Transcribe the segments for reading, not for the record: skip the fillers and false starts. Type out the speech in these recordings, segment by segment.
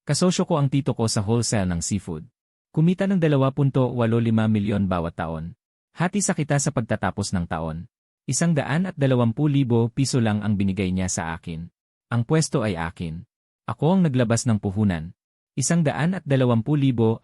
Kasosyo ko ang tito ko sa wholesale ng seafood. Kumita ng 2.85 milyon bawat taon. Hati sa kita sa pagtatapos ng taon. 120,000 piso lang ang binigay niya sa akin. Ang pwesto ay akin. Ako ang naglabas ng puhunan. 120,000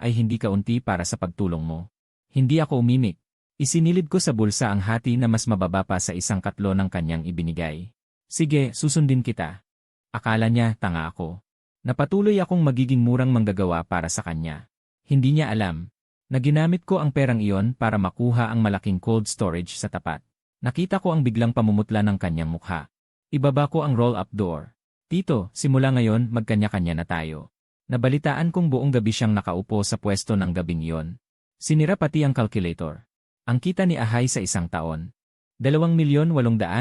ay hindi kaunti para sa pagtulong mo. Hindi ako umimik. Isinilid ko sa bulsa ang hati na mas mababa pa sa 1/4 ng kanyang ibinigay. Sige, susundin kita. Akala niya tanga ako. Napatuloy akong magiging murang manggagawa para sa kanya. Hindi niya alam na ginamit ko ang perang iyon para makuha ang malaking cold storage sa tapat. Nakita ko ang biglang pamumutla ng kanyang mukha. Ibaba ko ang roll-up door. Tito, simula ngayon magkanya-kanya na tayo. Nabalitaan kong buong gabi siyang nakaupo sa pwesto ng gabing iyon. Sinira pati ang calculator. Ang kita ni Ahay sa isang taon. 2,850,000.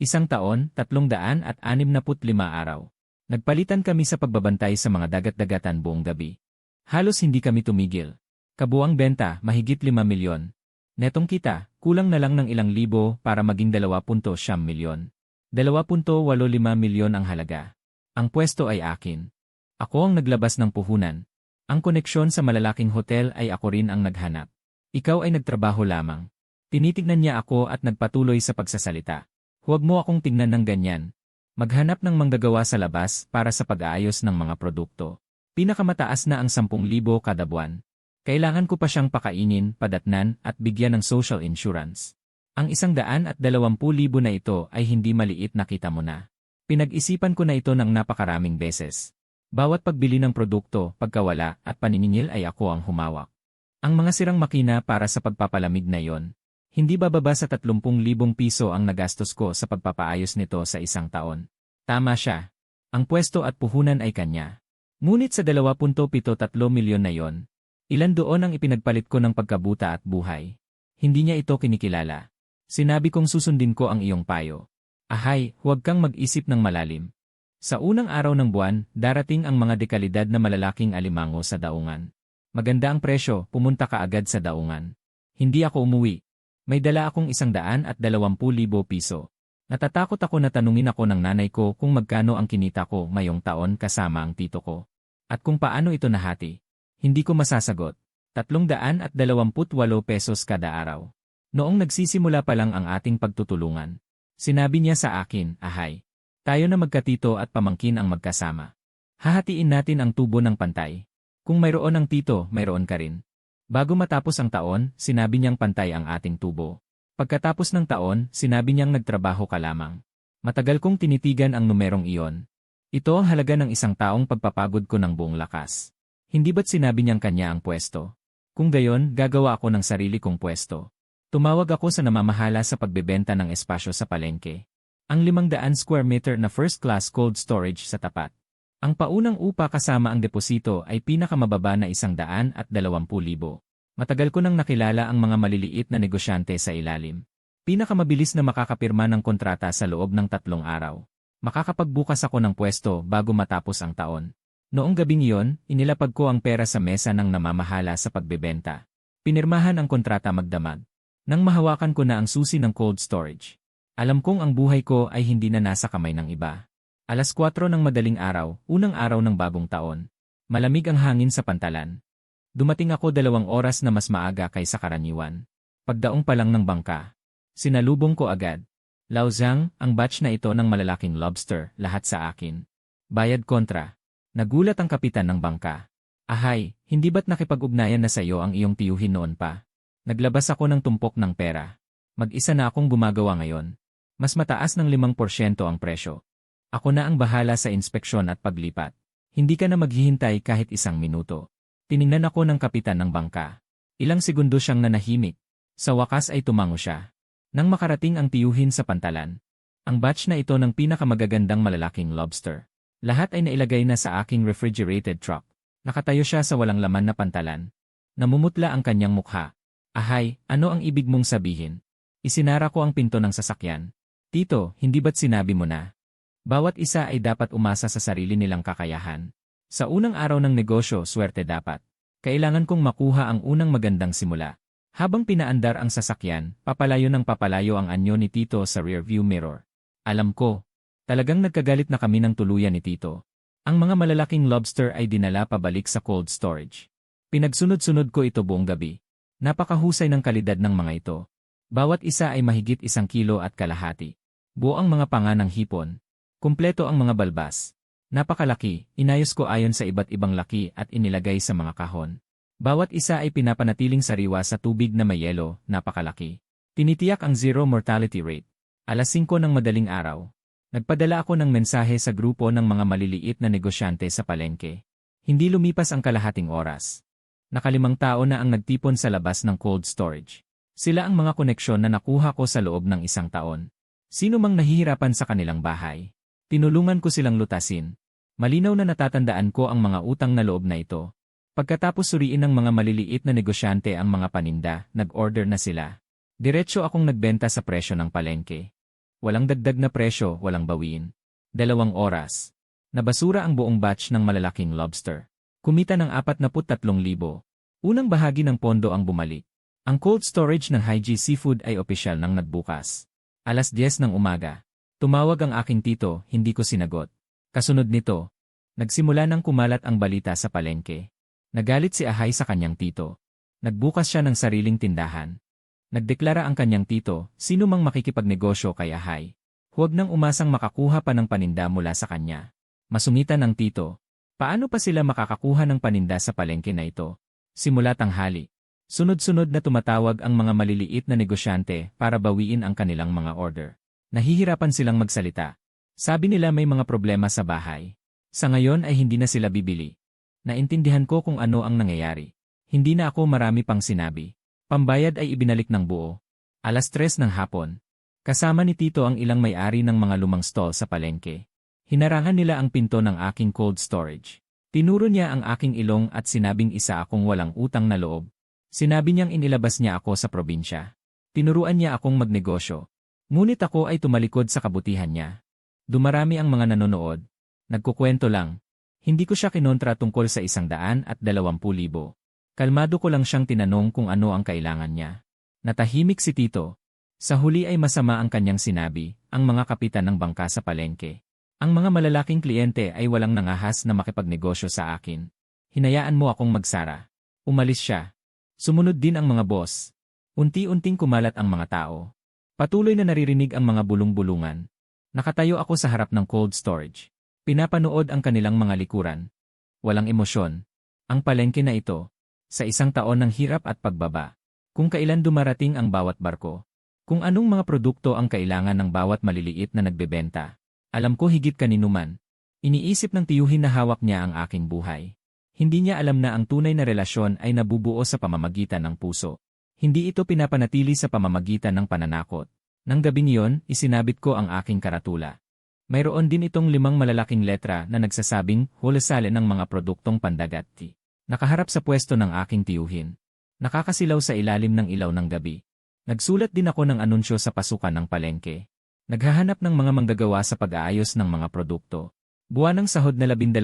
Isang taon, 365 araw. Nagpalitan kami sa pagbabantay sa mga dagat-dagatan buong gabi. Halos hindi kami tumigil. Kabuang benta, mahigit 5 milyon. Netong kita, kulang na lang ng ilang libo para maging 2.9 milyon. 2.85 milyon ang halaga. Ang pwesto ay akin. Ako ang naglabas ng puhunan. Ang koneksyon sa malalaking hotel ay ako rin ang naghanap. Ikaw ay nagtrabaho lamang. Tinitignan niya ako at nagpatuloy sa pagsasalita. Huwag mo akong tingnan ng ganyan. Maghanap ng manggagawa sa labas para sa pag-aayos ng mga produkto. Pinakamataas na ang 10,000 kada buwan. Kailangan ko pa siyang pakainin, padatnan, at bigyan ng social insurance. Ang 120,000 na ito ay hindi maliit na kita mo na. Pinag-isipan ko na ito ng napakaraming beses. Bawat pagbili ng produkto, pagkawala, at paniningil ay ako ang humawak. Ang mga sirang makina para sa pagpapalamig na yon. Hindi bababa sa 30,000 piso ang nagastos ko sa pagpapaayos nito sa isang taon. Tama siya. Ang pwesto at puhunan ay kanya. Ngunit sa 2.73 milyon na yon, ilan doon ang ipinagpalit ko ng pagkabuta at buhay. Hindi niya ito kinikilala. Sinabi kong susundin ko ang iyong payo. Ahay, huwag kang mag-isip ng malalim. Sa unang araw ng buwan, darating ang mga dekalidad na malalaking alimango sa daungan. Maganda ang presyo, pumunta ka agad sa daungan. Hindi ako umuwi. May dala akong 120,000 piso. Natatakot ako na tanungin ako ng nanay ko kung magkano ang kinita ko ngayong taon kasama ang tito ko. At kung paano ito nahati. Hindi ko masasagot. 328 pesos kada araw. Noong nagsisimula pa lang ang ating pagtutulungan. Sinabi niya sa akin, Ahay, tayo na magkatito at pamangkin ang magkasama. Hahatiin natin ang tubo ng pantay. Kung mayroon ang tito, mayroon ka rin. Bago matapos ang taon, sinabi niyang pantay ang ating tubo. Pagkatapos ng taon, sinabi niyang nagtrabaho ka lamang. Matagal kong tinitigan ang numerong iyon. Ito ang halaga ng isang taong pagpapagod ko ng buong lakas. Hindi ba't sinabi niyang kanya ang pwesto? Kung gayon, gagawa ako ng sarili kong pwesto. Tumawag ako sa namamahala sa pagbebenta ng espasyo sa palengke. Ang 500 square meter na first-class cold storage sa tapat. Ang paunang upa kasama ang deposito ay pinakamababa na 120,000. Matagal ko nang nakilala ang mga maliliit na negosyante sa ilalim. Pinakamabilis na makakapirma ng kontrata sa loob ng 3 araw. Makakapagbukas ako ng pwesto bago matapos ang taon. Noong gabing iyon, inilapag ko ang pera sa mesa ng namamahala sa pagbebenta. Pinirmahan ang kontrata magdamag. Nang mahawakan ko na ang susi ng cold storage. Alam kong ang buhay ko ay hindi na nasa kamay ng iba. 4:00 ng madaling araw, unang araw ng bagong taon. Malamig ang hangin sa pantalan. Dumating ako 2 oras na mas maaga kaysa karaniwan. Pagdaong pa lang ng bangka. Sinalubong ko agad. Laozang, ang batch na ito ng malalaking lobster, lahat sa akin. Bayad kontra. Nagulat ang kapitan ng bangka. Ahay, hindi ba't nakipag-ugnayan na sa iyo ang iyong tiyuhin noon pa? Naglabas ako ng tumpok ng pera. Mag-isa na akong gumagawa ngayon. Mas mataas ng 5% ang presyo. Ako na ang bahala sa inspeksyon at paglipat. Hindi ka na maghihintay kahit 1 minuto. Tiningnan ako ng kapitan ng bangka. Ilang segundo siyang nanahimik. Sa wakas ay tumango siya. Nang makarating ang tiyuhin sa pantalan. Ang batch na ito ng pinakamagagandang malalaking lobster. Lahat ay nailagay na sa aking refrigerated truck. Nakatayo siya sa walang laman na pantalan. Namumutla ang kanyang mukha. Ahay, ano ang ibig mong sabihin? Isinara ko ang pinto ng sasakyan. Tito, hindi ba't sinabi mo na? Bawat isa ay dapat umasa sa sarili nilang kakayahan. Sa unang araw ng negosyo, swerte dapat. Kailangan kong makuha ang unang magandang simula. Habang pinaandar ang sasakyan, papalayo ng papalayo ang anyo ni Tito sa rearview mirror. Alam ko. Talagang nagkagalit na kami ng tuluyan ni Tito. Ang mga malalaking lobster ay dinala pabalik sa cold storage. Pinagsunod-sunod ko ito buong gabi. Napakahusay ng kalidad ng mga ito. Bawat isa ay mahigit 1,5 kg. Buo ang mga panga ng hipon. Kumpleto ang mga balbas. Napakalaki, inayos ko ayon sa iba't ibang laki at inilagay sa mga kahon. Bawat isa ay pinapanatiling sariwa sa tubig na may yelo, napakalaki. Tinitiyak ang zero mortality rate. Alas 5 ng madaling araw. Nagpadala ako ng mensahe sa grupo ng mga maliliit na negosyante sa palengke. Hindi lumipas ang kalahating oras. Nakalimang tao na ang nagtipon sa labas ng cold storage. Sila ang mga koneksyon na nakuha ko sa loob ng 1 taon. Sino mang nahihirapan sa kanilang bahay. Tinulungan ko silang lutasin. Malinaw na natatandaan ko ang mga utang na loob na ito. Pagkatapos suriin ng mga maliliit na negosyante ang mga paninda, nag-order na sila. Diretso akong nagbenta sa presyo ng palengke. Walang dagdag na presyo, walang bawiin. 2 oras. Nabasura ang buong batch ng malalaking lobster. Kumita ng 43,000. Unang bahagi ng pondo ang bumalik. Ang cold storage ng Hygie Seafood ay opisyal nang nagbukas. Alas 10 ng umaga. Tumawag ang aking tito, hindi ko sinagot. Kasunod nito, nagsimula nang kumalat ang balita sa palengke. Nagalit si Ahay sa kanyang tito. Nagbukas siya ng sariling tindahan. Nagdeklara ang kanyang tito, sino mang makikipagnegosyo kay Ahay. Huwag nang umasang makakuha pa ng paninda mula sa kanya. Masungitan ang tito. Paano pa sila makakakuha ng paninda sa palengke na ito? Simula tanghali. Sunod-sunod na tumatawag ang mga maliliit na negosyante para bawiin ang kanilang mga order. Nahihirapan silang magsalita. Sabi nila may mga problema sa bahay. Sa ngayon ay hindi na sila bibili. Naintindihan ko kung ano ang nangyayari. Hindi na ako marami pang sinabi. Pambayad ay ibinalik ng buo. Alas 3 ng hapon. Kasama ni Tito ang ilang may-ari ng mga lumang stall sa palengke. Hinarangan nila ang pinto ng aking cold storage. Tinuro niya ang aking ilong at sinabing isa akong walang utang na loob. Sinabi niyang inilabas niya ako sa probinsya. Tinuruan niya akong magnegosyo. Ngunit ako ay tumalikod sa kabutihan niya. Dumarami ang mga nanonood. Nagkukwento lang. Hindi ko siya kinontra tungkol sa 120,000. Kalmado ko lang siyang tinanong kung ano ang kailangan niya. Natahimik si Tito. Sa huli ay masama ang kanyang sinabi, ang mga kapitan ng bangka sa palengke. Ang mga malalaking kliyente ay walang nangahas na makipagnegosyo sa akin. Hinayaan mo akong magsara. Umalis siya. Sumunod din ang mga boss. Unti-unting kumalat ang mga tao. Patuloy na naririnig ang mga bulong-bulungan. Nakatayo ako sa harap ng cold storage. Pinapanood ang kanilang mga likuran. Walang emosyon. Ang palengke na ito. Sa 1 taon ng hirap at pagbaba. Kung kailan dumarating ang bawat barko. Kung anong mga produkto ang kailangan ng bawat maliliit na nagbebenta. Alam ko higit kaninuman. Iniisip ng tiyuhin na hawak niya ang aking buhay. Hindi niya alam na ang tunay na relasyon ay nabubuo sa pamamagitan ng puso. Hindi ito pinapanatili sa pamamagitan ng pananakot. Nang gabing iyon, isinabit ko ang aking karatula. Mayroon din itong 5 malalaking letra na nagsasabing hulasale ng mga produktong pandagat. Nakaharap sa pwesto ng aking tiyuhin. Nakakasilaw sa ilalim ng ilaw ng gabi. Nagsulat din ako ng anunsyo sa pasukan ng palengke. Naghahanap ng mga manggagawa sa pag-aayos ng mga produkto. Buwan ng sahod na 12,000.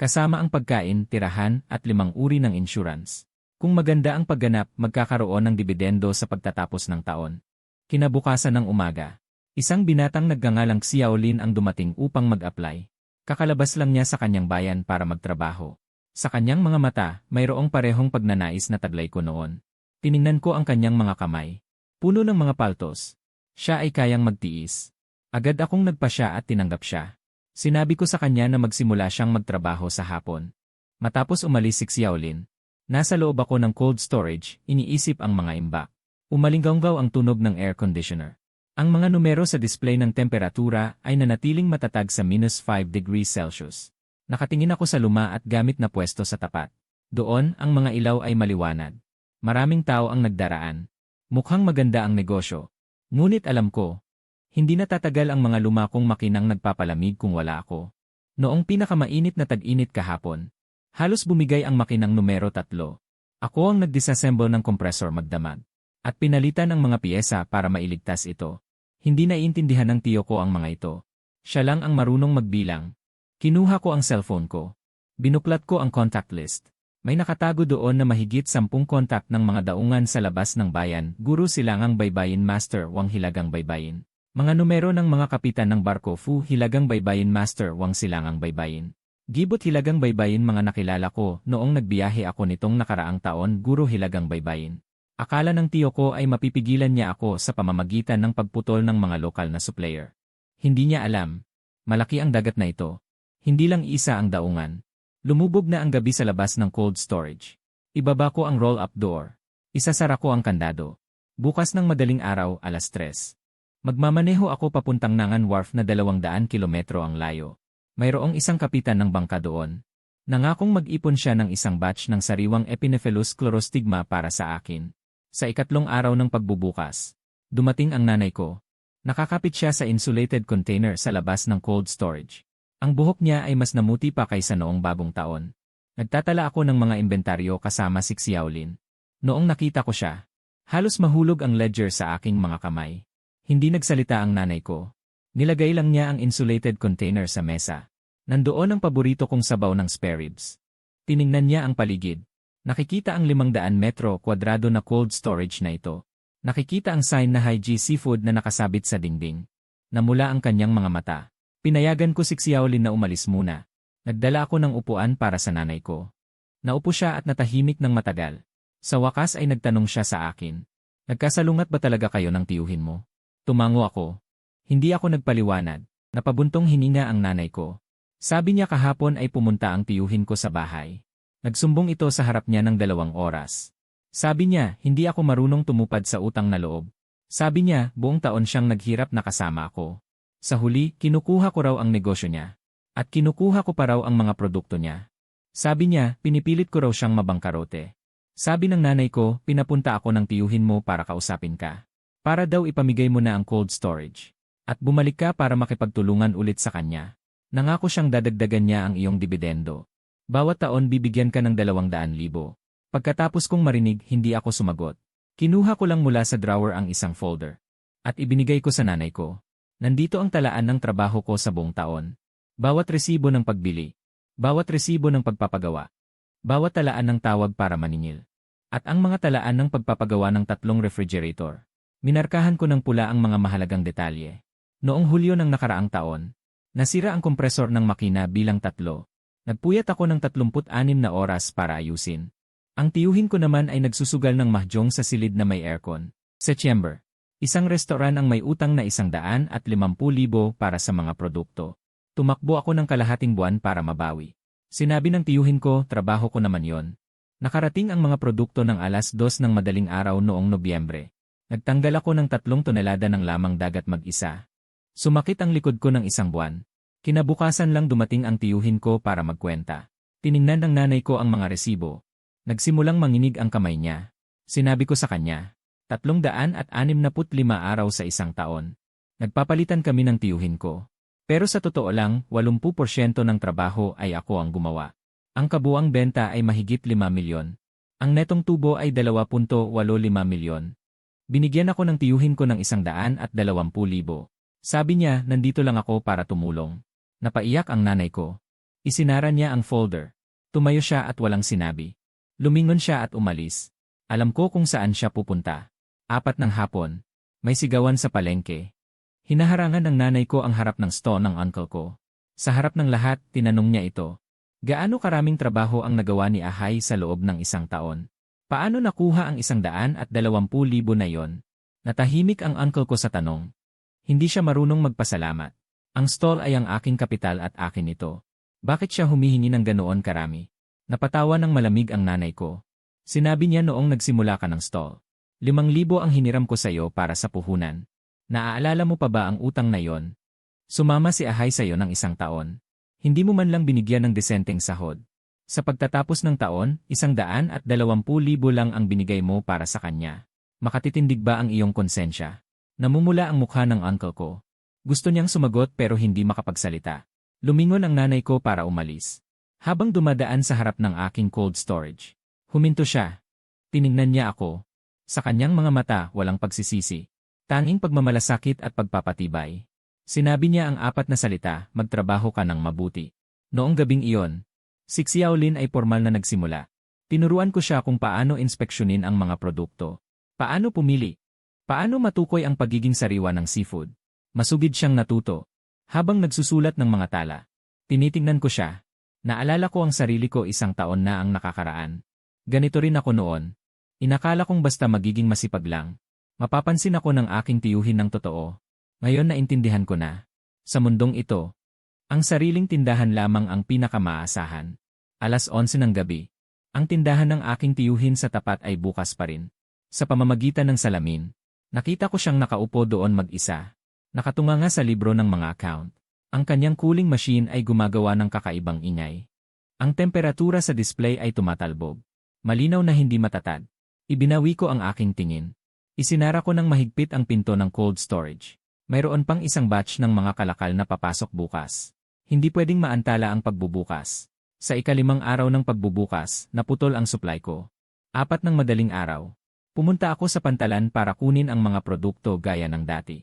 Kasama ang pagkain, tirahan, at 5 uri ng insurance. Kung maganda ang pagganap, magkakaroon ng dibidendo sa pagtatapos ng taon. Kinabukasan ng umaga. Isang binatang nagngangalang Xiaolin ang dumating upang mag-apply. Kakalabas lang niya sa kanyang bayan para magtrabaho. Sa kanyang mga mata, mayroong parehong pagnanais na taglay ko noon. Tiningnan ko ang kanyang mga kamay. Puno ng mga paltos. Siya ay kayang magtiis. Agad akong nagpasya at tinanggap siya. Sinabi ko sa kanya na magsimula siyang magtrabaho sa hapon. Matapos umalis si Xiaolin, nasa loob ako ng cold storage, iniisip ang mga imbak. Umalinggaw ang tunog ng air conditioner. Ang mga numero sa display ng temperatura ay nanatiling matatag sa -5 degrees Celsius. Nakatingin ako sa luma at gamit na pwesto sa tapat. Doon, ang mga ilaw ay maliwanag. Maraming tao ang nagdaraan. Mukhang maganda ang negosyo. Ngunit alam ko, hindi natatagal ang mga lumakong makinang nagpapalamig kung wala ako. Noong pinakamainit na tag-init kahapon, halos bumigay ang makinang numero 3. Ako ang nag-disassemble ng kompresor magdamag. At pinalitan ang mga piyesa para mailigtas ito. Hindi naiintindihan ng tiyo ko ang mga ito. Siya lang ang marunong magbilang. Kinuha ko ang cellphone ko. Binuklat ko ang contact list. May nakatago doon na mahigit 10 kontak ng mga daungan sa labas ng bayan, Guru Silangang Baybayin Master Wang Hilagang Baybayin. Mga numero ng mga kapitan ng barko Fu Hilagang Baybayin Master Wang Silangang Baybayin. Gibot Hilagang Baybayin mga nakilala ko noong nagbiyahe ako nitong nakaraang taon Guro Hilagang Baybayin. Akala ng tiyo ko ay mapipigilan niya ako sa pamamagitan ng pagputol ng mga lokal na supplier. Hindi niya alam. Malaki ang dagat na ito. Hindi lang isa ang daungan. Lumubog na ang gabi sa labas ng cold storage. Ibaba ko ang roll-up door. Isasara ko ang kandado. Bukas ng madaling araw, 3:00. Magmamaneho ako papuntang Nangan Wharf na 200 kilometro ang layo. Mayroong isang kapitan ng bangka doon. Nangakong mag-ipon siya ng isang batch ng sariwang Epinephelus chlorostigma para sa akin. Sa ikatlong araw ng pagbubukas, dumating ang nanay ko. Nakakapit siya sa insulated container sa labas ng cold storage. Ang buhok niya ay mas namuti pa kaysa noong bagong taon. Nagtatala ako ng mga inventaryo kasama si Xiaolin. Noong nakita ko siya, halos mahulog ang ledger sa aking mga kamay. Hindi nagsalita ang nanay ko. Nilagay lang niya ang insulated container sa mesa. Nandoon ang paborito kong sabaw ng spare ribs. Tiningnan niya ang paligid. Nakikita ang 500 metro kwadrado na cold storage na ito. Nakikita ang sign na Haiji Seafood na nakasabit sa dingding. Namula ang kanyang mga mata. Pinayagan ko si Xiaolin na umalis muna. Nagdala ako ng upuan para sa nanay ko. Naupo siya at natahimik ng matagal. Sa wakas ay nagtanong siya sa akin. Nagkasalungat ba talaga kayo ng tiyuhin mo? Tumango ako. Hindi ako nagpaliwanag. Napabuntong hininga ang nanay ko. Sabi niya kahapon ay pumunta ang tiyuhin ko sa bahay. Nagsumbong ito sa harap niya ng 2 oras. Sabi niya, hindi ako marunong tumupad sa utang na loob. Sabi niya, buong taon siyang naghirap na kasama ako. Sa huli, kinukuha ko raw ang negosyo niya. At kinukuha ko pa raw ang mga produkto niya. Sabi niya, pinipilit ko raw siyang mabangkarote. Sabi ng nanay ko, pinapunta ako ng tiyuhin mo para kausapin ka. Para daw ipamigay mo na ang cold storage. At bumalik ka para makipagtulungan ulit sa kanya. Nangako siyang dadagdagan niya ang iyong dibidendo. Bawat taon bibigyan ka ng 200,000. Pagkatapos kong marinig, hindi ako sumagot. Kinuha ko lang mula sa drawer ang isang folder. At ibinigay ko sa nanay ko. Nandito ang talaan ng trabaho ko sa buong taon. Bawat resibo ng pagbili. Bawat resibo ng pagpapagawa. Bawat talaan ng tawag para maningil. At ang mga talaan ng pagpapagawa ng 3 refrigerator. Minarkahan ko ng pula ang mga mahalagang detalye. Noong Hulyo ng nakaraang taon, nasira ang kompresor ng makina bilang 3. Nagpuyat ako ng 36 na oras para ayusin. Ang tiyuhin ko naman ay nagsusugal ng mahjong sa silid na may aircon. September. Isang restoran ang may utang na 150,000 para sa mga produkto. Tumakbo ako ng kalahating buwan para mabawi. Sinabi ng tiyuhin ko, trabaho ko naman yon. Nakarating ang mga produkto ng 2:00 ng madaling araw noong Nobyembre. Nagtanggal ako ng 3 tonelada ng lamang dagat mag-isa. Sumakit ang likod ko ng 1 buwan. Kinabukasan lang dumating ang tiyuhin ko para magkwenta. Tiningnan ng nanay ko ang mga resibo. Nagsimulang manginig ang kamay niya. Sinabi ko sa kanya, 365 araw sa isang taon. Nagpapalitan kami ng tiyuhin ko. Pero sa totoo lang, 80% ng trabaho ay ako ang gumawa. Ang kabuang benta ay mahigit 5 milyon. Ang netong tubo ay 2.85 milyon. Binigyan ako ng tiyuhin ko ng 120,000. Sabi niya, nandito lang ako para tumulong. Napaiyak ang nanay ko. Isinara niya ang folder. Tumayo siya at walang sinabi. Lumingon siya at umalis. Alam ko kung saan siya pupunta. 4 ng hapon. May sigawan sa palengke. Hinaharangan ng nanay ko ang harap ng store ng uncle ko. Sa harap ng lahat, tinanong niya ito. Gaano karaming trabaho ang nagawa ni Ahay sa loob ng 1 taon? Paano nakuha ang 120,000 na yon? Natahimik ang uncle ko sa tanong. Hindi siya marunong magpasalamat. Ang stall ay ang aking kapital at akin ito. Bakit siya humihingi ng ganoon karami? Napatawa ng malamig ang nanay ko. Sinabi niya noong nagsimula ka ng stall. 5,000 ang hiniram ko sa iyo para sa puhunan. Naaalala mo pa ba ang utang na yon? Sumama si Ahay sa iyo ng 1 taon. Hindi mo man lang binigyan ng desenteng sahod. Sa pagtatapos ng taon, 120,000 lang ang binigay mo para sa kanya. Makatitindig ba ang iyong konsensya? Namumula ang mukha ng uncle ko. Gusto niyang sumagot pero hindi makapagsalita. Lumingon ang nanay ko para umalis. Habang dumadaan sa harap ng aking cold storage, huminto siya. Tiningnan niya ako. Sa kanyang mga mata, walang pagsisisi. Tanging pagmamalasakit at pagpapatibay. Sinabi niya ang 4 na salita, magtrabaho ka ng mabuti. Noong gabing iyon, si Xiaolin ay formal na nagsimula. Tinuruan ko siya kung paano inspeksyonin ang mga produkto. Paano pumili? Paano matukoy ang pagiging sariwa ng seafood? Masugid siyang natuto. Habang nagsusulat ng mga tala, tinitingnan ko siya. Naalala ko ang sarili ko 1 taon na ang nakakaraan. Ganito rin ako noon. Inakala kong basta magiging masipag lang. Mapapansin ako ng aking tiyuhin ng totoo. Ngayon naintindihan ko na. Sa mundong ito, ang sariling tindahan lamang ang pinakamaasahan. 11:00 ng gabi. Ang tindahan ng aking tiyuhin sa tapat ay bukas pa rin. Sa pamamagitan ng salamin, nakita ko siyang nakaupo doon mag-isa. Nakatunganga sa libro ng mga account. Ang kanyang cooling machine ay gumagawa ng kakaibang ingay. Ang temperatura sa display ay tumatalbog. Malinaw na hindi matatag. Ibinawi ko ang aking tingin. Isinara ko ng mahigpit ang pinto ng cold storage. Mayroon pang isang batch ng mga kalakal na papasok bukas. Hindi pwedeng maantala ang pagbubukas. Sa ika-5 araw ng pagbubukas, naputol ang supply ko. 4 ng madaling araw. Pumunta ako sa pantalan para kunin ang mga produkto gaya ng dati.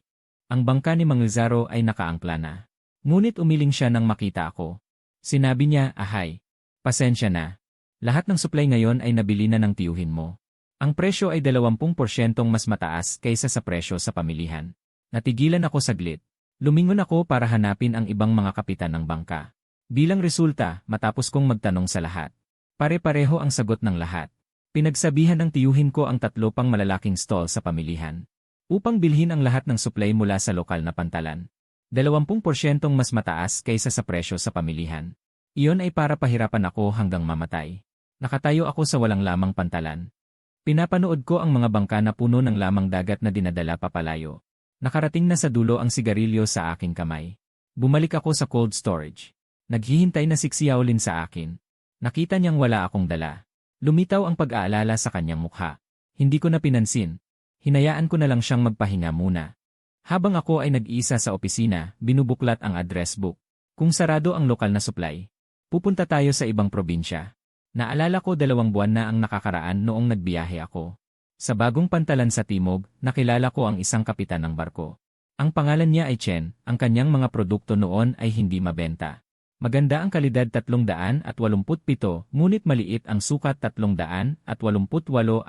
Ang bangka ni Mang Lizaro ay nakaangkla na. Ngunit umiling siya nang makita ako. Sinabi niya, "Ahay, pasensya na. Lahat ng supply ngayon ay nabili na ng tiyuhin mo. Ang presyo ay 20% mas mataas kaysa sa presyo sa pamilihan." Natigilan ako saglit. Lumingon ako para hanapin ang ibang mga kapitan ng bangka. Bilang resulta, matapos kong magtanong sa lahat, pare-pareho ang sagot ng lahat. Pinagsabihan ng tiyuhin ko ang 3 pang malalaking stall sa pamilihan upang bilhin ang lahat ng supply mula sa lokal na pantalan. 20% mas mataas kaysa sa presyo sa pamilihan. Iyon ay para pahirapan ako hanggang mamatay. Nakatayo ako sa walang lamang pantalan. Pinapanood ko ang mga bangka na puno ng lamang dagat na dinadala papalayo. Nakarating na sa dulo ang sigarilyo sa aking kamay. Bumalik ako sa cold storage. Naghihintay na si Xiaolin sa akin. Nakita niyang wala akong dala. Lumitaw ang pag-aalala sa kanyang mukha. Hindi ko na pinansin. Hinayaan ko na lang siyang magpahinga muna. Habang ako ay nag-iisa sa opisina, binubuklat ang address book. Kung sarado ang lokal na supply, pupunta tayo sa ibang probinsya. Naalala ko 2 buwan na ang nakakaraan noong nagbiyahe ako. Sa bagong pantalan sa Timog, nakilala ko ang isang kapitan ng barko. Ang pangalan niya ay Chen, ang kanyang mga produkto noon ay hindi mabenta. Maganda ang kalidad 387, ngunit maliit ang sukat 388,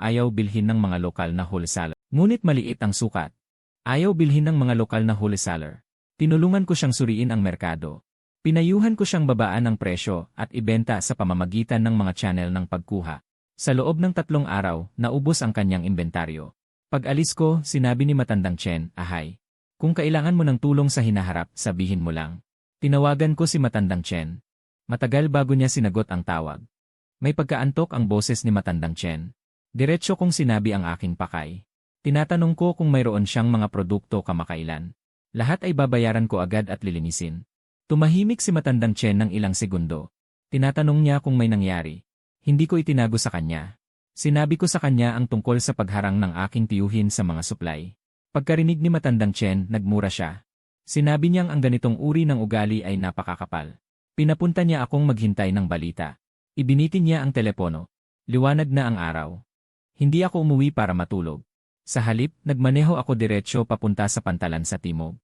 ayaw bilhin ng mga lokal na wholesaler. Ngunit maliit ang sukat. Ayaw bilhin ng mga lokal na wholesaler. Tinulungan ko siyang suriin ang merkado. Pinayuhan ko siyang babaan ng presyo at ibenta sa pamamagitan ng mga channel ng pagkuha. Sa loob ng 3 araw, naubos ang kanyang inventaryo. Pag-alis ko, sinabi ni matandang Chen, "Ahay. Kung kailangan mo ng tulong sa hinaharap, sabihin mo lang." Tinawagan ko si matandang Chen. Matagal bago niya sinagot ang tawag. May pagkaantok ang boses ni matandang Chen. Diretso kong sinabi ang aking pakay. Tinatanong ko kung mayroon siyang mga produkto kamakailan. Lahat ay babayaran ko agad at lilinisin. Tumahimik si matandang Chen ng ilang segundo. Tinatanong niya kung may nangyari. Hindi ko itinago sa kanya. Sinabi ko sa kanya ang tungkol sa pagharang ng aking tiyuhin sa mga supply. Pagkarinig ni matandang Chen, nagmura siya. Sinabi niyang ang ganitong uri ng ugali ay napakakapal. Pinapunta niya akong maghintay ng balita. Ibinitin niya ang telepono. Liwanag na ang araw. Hindi ako umuwi para matulog. Sa halip, nagmaneho ako diretsyo papunta sa pantalan sa Timog.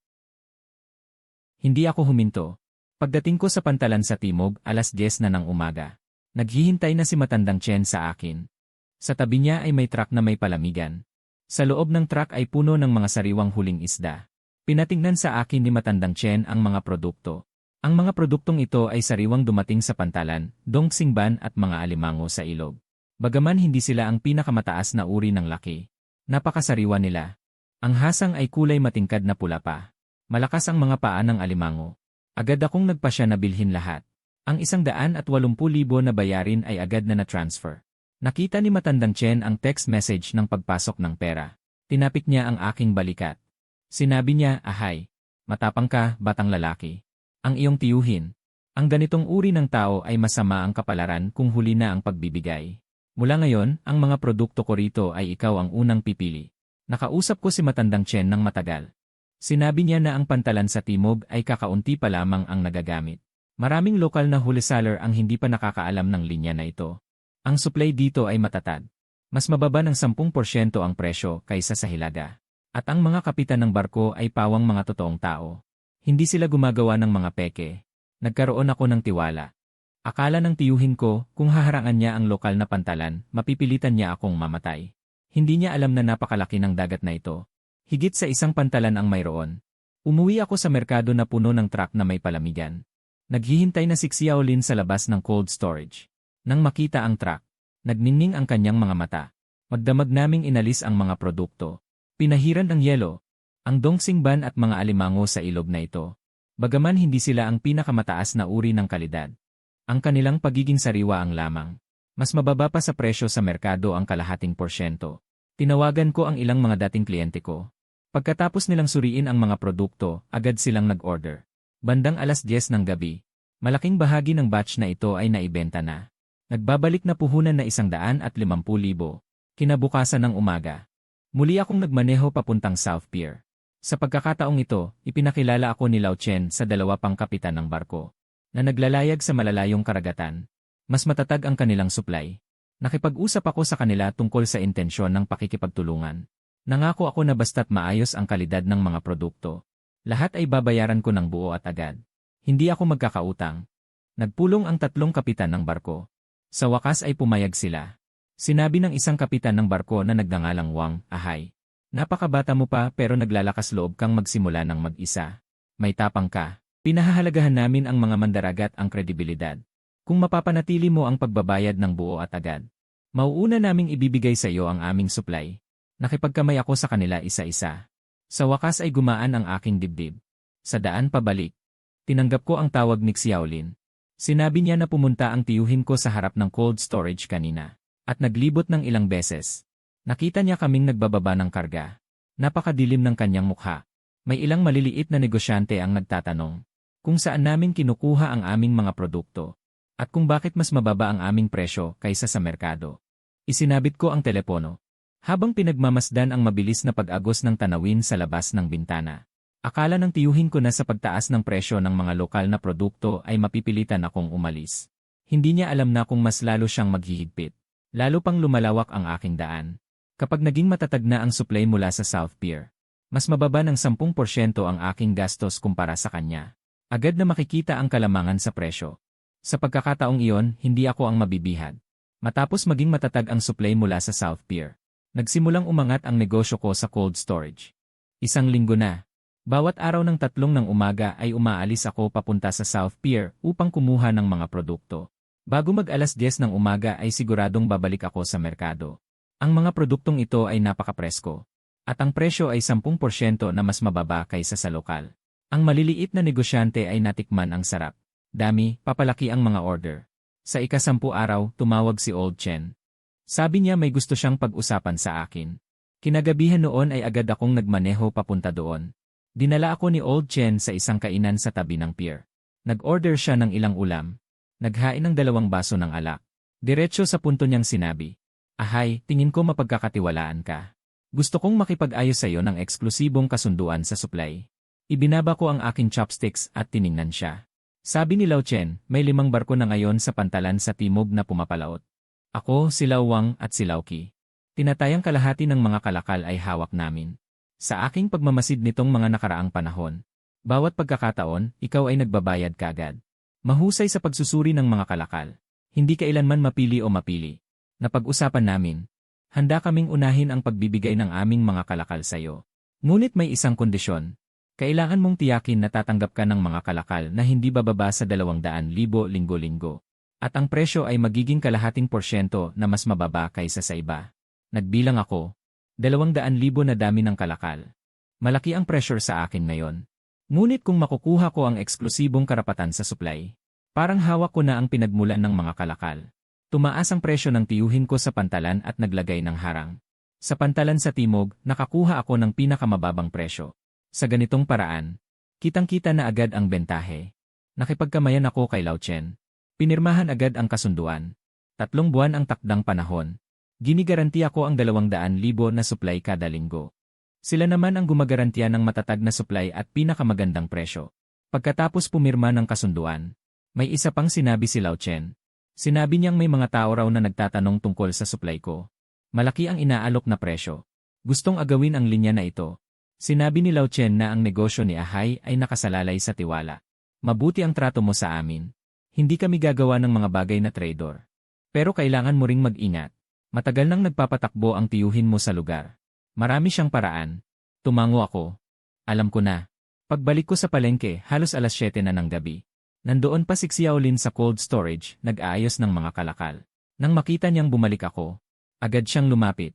Hindi ako huminto. Pagdating ko sa pantalan sa Timog, 10:00 na ng umaga. Naghihintay na si matandang Chen sa akin. Sa tabi niya ay may truck na may palamigan. Sa loob ng truck ay puno ng mga sariwang huling isda. Pinatingnan sa akin ni matandang Chen ang mga produkto. Ang mga produktong ito ay sariwang dumating sa pantalan, dongsingban at mga alimango sa ilog. Bagaman hindi sila ang pinakamataas na uri ng laki. Napakasariwa nila. Ang hasang ay kulay matingkad na pula pa. Malakas ang mga paa ng alimango. Agad akong nagpasya na bilhin lahat. Ang 180,000 na bayarin ay agad na na-transfer. Nakita ni matandang Chen ang text message ng pagpasok ng pera. Tinapik niya ang aking balikat. Sinabi niya, "Ahay. Matapang ka, batang lalaki. Ang iyong tiyuhin. Ang ganitong uri ng tao ay masama ang kapalaran kung huli na ang pagbibigay. Mula ngayon, ang mga produkto ko rito ay ikaw ang unang pipili." Nakausap ko si matandang Chen ng matagal. Sinabi niya na ang pantalan sa Timog ay kakaunti pa lamang ang nagagamit. Maraming lokal na wholesaler ang hindi pa nakakaalam ng linya na ito. Ang supply dito ay matatag. Mas mababa ng 10% ang presyo kaysa sa hilaga. At ang mga kapitan ng barko ay pawang mga totoong tao. Hindi sila gumagawa ng mga peke. Nagkaroon ako ng tiwala. Akala ng tiyuhin ko, kung haharangan niya ang lokal na pantalan, mapipilitan niya akong mamatay. Hindi niya alam na napakalaki ng dagat na ito. Higit sa isang pantalan ang mayroon. Umuwi ako sa merkado na puno ng truck na may palamigan. Naghihintay na si Xiaolin sa labas ng cold storage. Nang makita ang truck, nagninning ang kanyang mga mata. Magdamag naming inalis ang mga produkto. Pinahiran ng yelo, ang dongsingban at mga alimango sa ilog na ito. Bagaman hindi sila ang pinakamataas na uri ng kalidad. Ang kanilang pagiging sariwa ang lamang. Mas mababa pa sa presyo sa merkado ang kalahating porsyento. Tinawagan ko ang ilang mga dating kliyente ko. Pagkatapos nilang suriin ang mga produkto, agad silang nag-order. Bandang 10:00 ng gabi, malaking bahagi ng batch na ito ay naibenta na. Nagbabalik na puhunan na 150,000. Kinabukasan ng umaga. Muli akong nagmaneho papuntang South Pier. Sa pagkakataong ito, ipinakilala ako ni Lao Chen sa dalawa pang kapitan ng barko, na naglalayag sa malalayong karagatan. Mas matatag ang kanilang supply. Nakipag-usap ako sa kanila tungkol sa intensyon ng pakikipagtulungan. Nangako ako na basta't maayos ang kalidad ng mga produkto. Lahat ay babayaran ko ng buo at agad. Hindi ako magkakautang. Nagpulong ang 3 kapitan ng barko. Sa wakas ay pumayag sila. Sinabi ng isang kapitan ng barko na nagngangalang Wang, "Ahay. Napakabata mo pa pero naglalakas loob kang magsimula ng mag-isa. May tapang ka." Pinahahalagahan namin ang mga mandaragat ang kredibilidad. Kung mapapanatili mo ang pagbabayad ng buo at agad, mauuna naming ibibigay sa iyo ang aming supply. Nakipagkamay ako sa kanila isa-isa. Sa wakas ay gumaan ang aking dibdib. Sa daan pabalik, tinanggap ko ang tawag ni Xiaolin. Sinabi niya na pumunta ang tiyuhin ko sa harap ng cold storage kanina. At naglibot ng ilang beses. Nakita niya kaming nagbababa ng karga. Napakadilim ng kanyang mukha. May ilang maliliit na negosyante ang nagtatanong kung saan namin kinukuha ang aming mga produkto at kung bakit mas mababa ang aming presyo kaysa sa merkado. Isinabit ko ang telepono. Habang pinagmamasdan ang mabilis na pag-agos ng tanawin sa labas ng bintana. Akala ng tiyuhin ko na sa pagtaas ng presyo ng mga lokal na produkto ay mapipilitan akong umalis. Hindi niya alam na kung mas lalo siyang maghihigpit. Lalo pang lumalawak ang aking daan. Kapag naging matatag na ang supply mula sa South Pier, mas mababa ng 10% ang aking gastos kumpara sa kanya. Agad na makikita ang kalamangan sa presyo. Sa pagkakataong iyon, hindi ako ang mabibihag. Matapos maging matatag ang supply mula sa South Pier, nagsimulang umangat ang negosyo ko sa cold storage. 1 linggo na. Bawat araw ng 3 ng umaga ay umaalis ako papunta sa South Pier upang kumuha ng mga produkto. Bago mag 10:00 ng umaga ay siguradong babalik ako sa merkado. Ang mga produktong ito ay napakapresko. At ang presyo ay 10% na mas mababa kaysa sa lokal. Ang maliliit na negosyante ay natikman ang sarap. Dami, papalaki ang mga order. Sa ika-10 araw, tumawag si Old Chen. Sabi niya may gusto siyang pag-usapan sa akin. Kinagabihan noon ay agad akong nagmaneho papunta doon. Dinala ako ni Old Chen sa isang kainan sa tabi ng pier. Nag-order siya ng ilang ulam. Naghain ng 2 baso ng alak. Diretso sa punto niyang sinabi, "Ahay, tingin ko mapagkakatiwalaan ka. Gusto kong makipag-ayos sa iyo ng eksklusibong kasunduan sa supply." Ibinaba ko ang aking chopsticks at tiningnan siya. Sabi ni Lao Chen, may 5 barko na ngayon sa pantalan sa timog na pumapalaot. Ako, si Lao Wang at si Lao Qi. Tinatayang kalahati ng mga kalakal ay hawak namin. Sa aking pagmamasid nitong mga nakaraang panahon, bawat pagkakataon, ikaw ay nagbabayad kagad. Mahusay sa pagsusuri ng mga kalakal. Hindi kailanman mapili o mapili. Napag-usapan namin. Handa kaming unahin ang pagbibigay ng aming mga kalakal sa iyo. Ngunit may isang kondisyon. Kailangan mong tiyakin na tatanggap ka ng mga kalakal na hindi bababa sa 200,000 linggo-linggo. At ang presyo ay magiging kalahating porsyento na mas mababa kaysa sa iba. Nagbilang ako. 200,000 na dami ng kalakal. Malaki ang pressure sa akin ngayon. Ngunit kung makukuha ko ang eksklusibong karapatan sa supply, parang hawak ko na ang pinagmulan ng mga kalakal. Tumaas ang presyo ng tiyuhin ko sa pantalan at naglagay ng harang. Sa pantalan sa timog, nakakuha ako ng pinakamababang presyo. Sa ganitong paraan, kitang-kita na agad ang bentahe. Nakipagkamayan ako kay Lao Chen. Pinirmahan agad ang kasunduan. 3 buwan ang takdang panahon. Ginigaranti ako ang 200,000 na supply kada linggo. Sila naman ang gumagarantiya ng matatag na supply at pinakamagandang presyo. Pagkatapos pumirma ng kasunduan, may isa pang sinabi si Lao Chen. Sinabi niyang may mga tao raw na nagtatanong tungkol sa supply ko. Malaki ang inaalok na presyo. Gustong agawin ang linya na ito. Sinabi ni Lao Chen na ang negosyo ni Ahay ay nakasalalay sa tiwala. Mabuti ang trato mo sa amin. Hindi kami gagawa ng mga bagay na traidor. Pero kailangan mo ring mag-ingat. Matagal nang nagpapatakbo ang tiyuhin mo sa lugar. Marami siyang paraan. Tumango ako. Alam ko na. Pagbalik ko sa palengke, halos alas 7 na ng gabi. Nandoon pa si Xiaolin sa cold storage, nag-aayos ng mga kalakal. Nang makita niyang bumalik ako, agad siyang lumapit.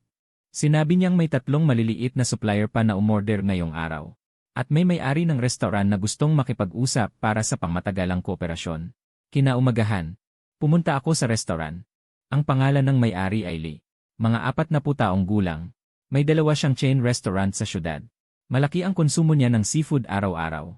Sinabi niyang may 3 maliliit na supplier pa na umorder ngayong araw. At may may-ari ng restaurant na gustong makipag-usap para sa pangmatagalang kooperasyon. Kinaumagahan, pumunta ako sa restaurant. Ang pangalan ng may-ari ay Lee. Mga 40 taong gulang. May 2 siyang chain restaurant sa syudad. Malaki ang konsumo niya ng seafood araw-araw.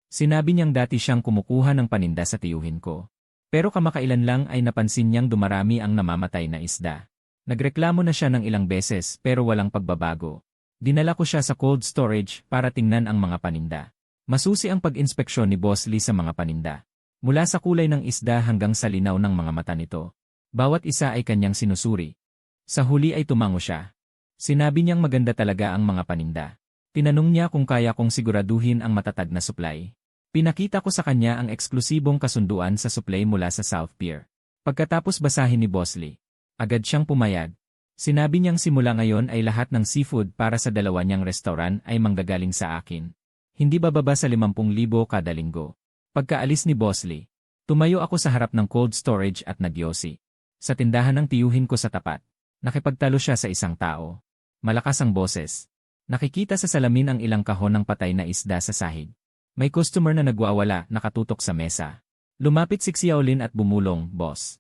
Sinabi niyang dati siyang kumukuha ng paninda sa tiyuhin ko. Pero kamakailan lang ay napansin niyang dumarami ang namamatay na isda. Nagreklamo na siya ng ilang beses pero walang pagbabago. Dinala ko siya sa cold storage para tingnan ang mga paninda. Masusi ang pag-inspeksyon ni Boss Lee sa mga paninda. Mula sa kulay ng isda hanggang sa linaw ng mga mata nito. Bawat isa ay kanyang sinusuri. Sa huli ay tumango siya. Sinabi niyang maganda talaga ang mga paninda. Tinanong niya kung kaya kong siguraduhin ang matatag na supply. Pinakita ko sa kanya ang eksklusibong kasunduan sa supply mula sa South Pier. Pagkatapos basahin ni Boss Lee, agad siyang pumayag. Sinabi niyang simula ngayon ay lahat ng seafood para sa 2 niyang restaurant ay manggagaling sa akin. Hindi bababa sa 50,000 kada linggo. Pagkaalis ni Boss Lee, tumayo ako sa harap ng cold storage at nagyosi. Sa tindahan ng tiyuhin ko sa tapat, nakipagtalo siya sa isang tao. Malakas ang boses. Nakikita sa salamin ang ilang kahon ng patay na isda sa sahig. May customer na nagwawala, nakatutok sa mesa. Lumapit si Xiaolin at bumulong, "Boss.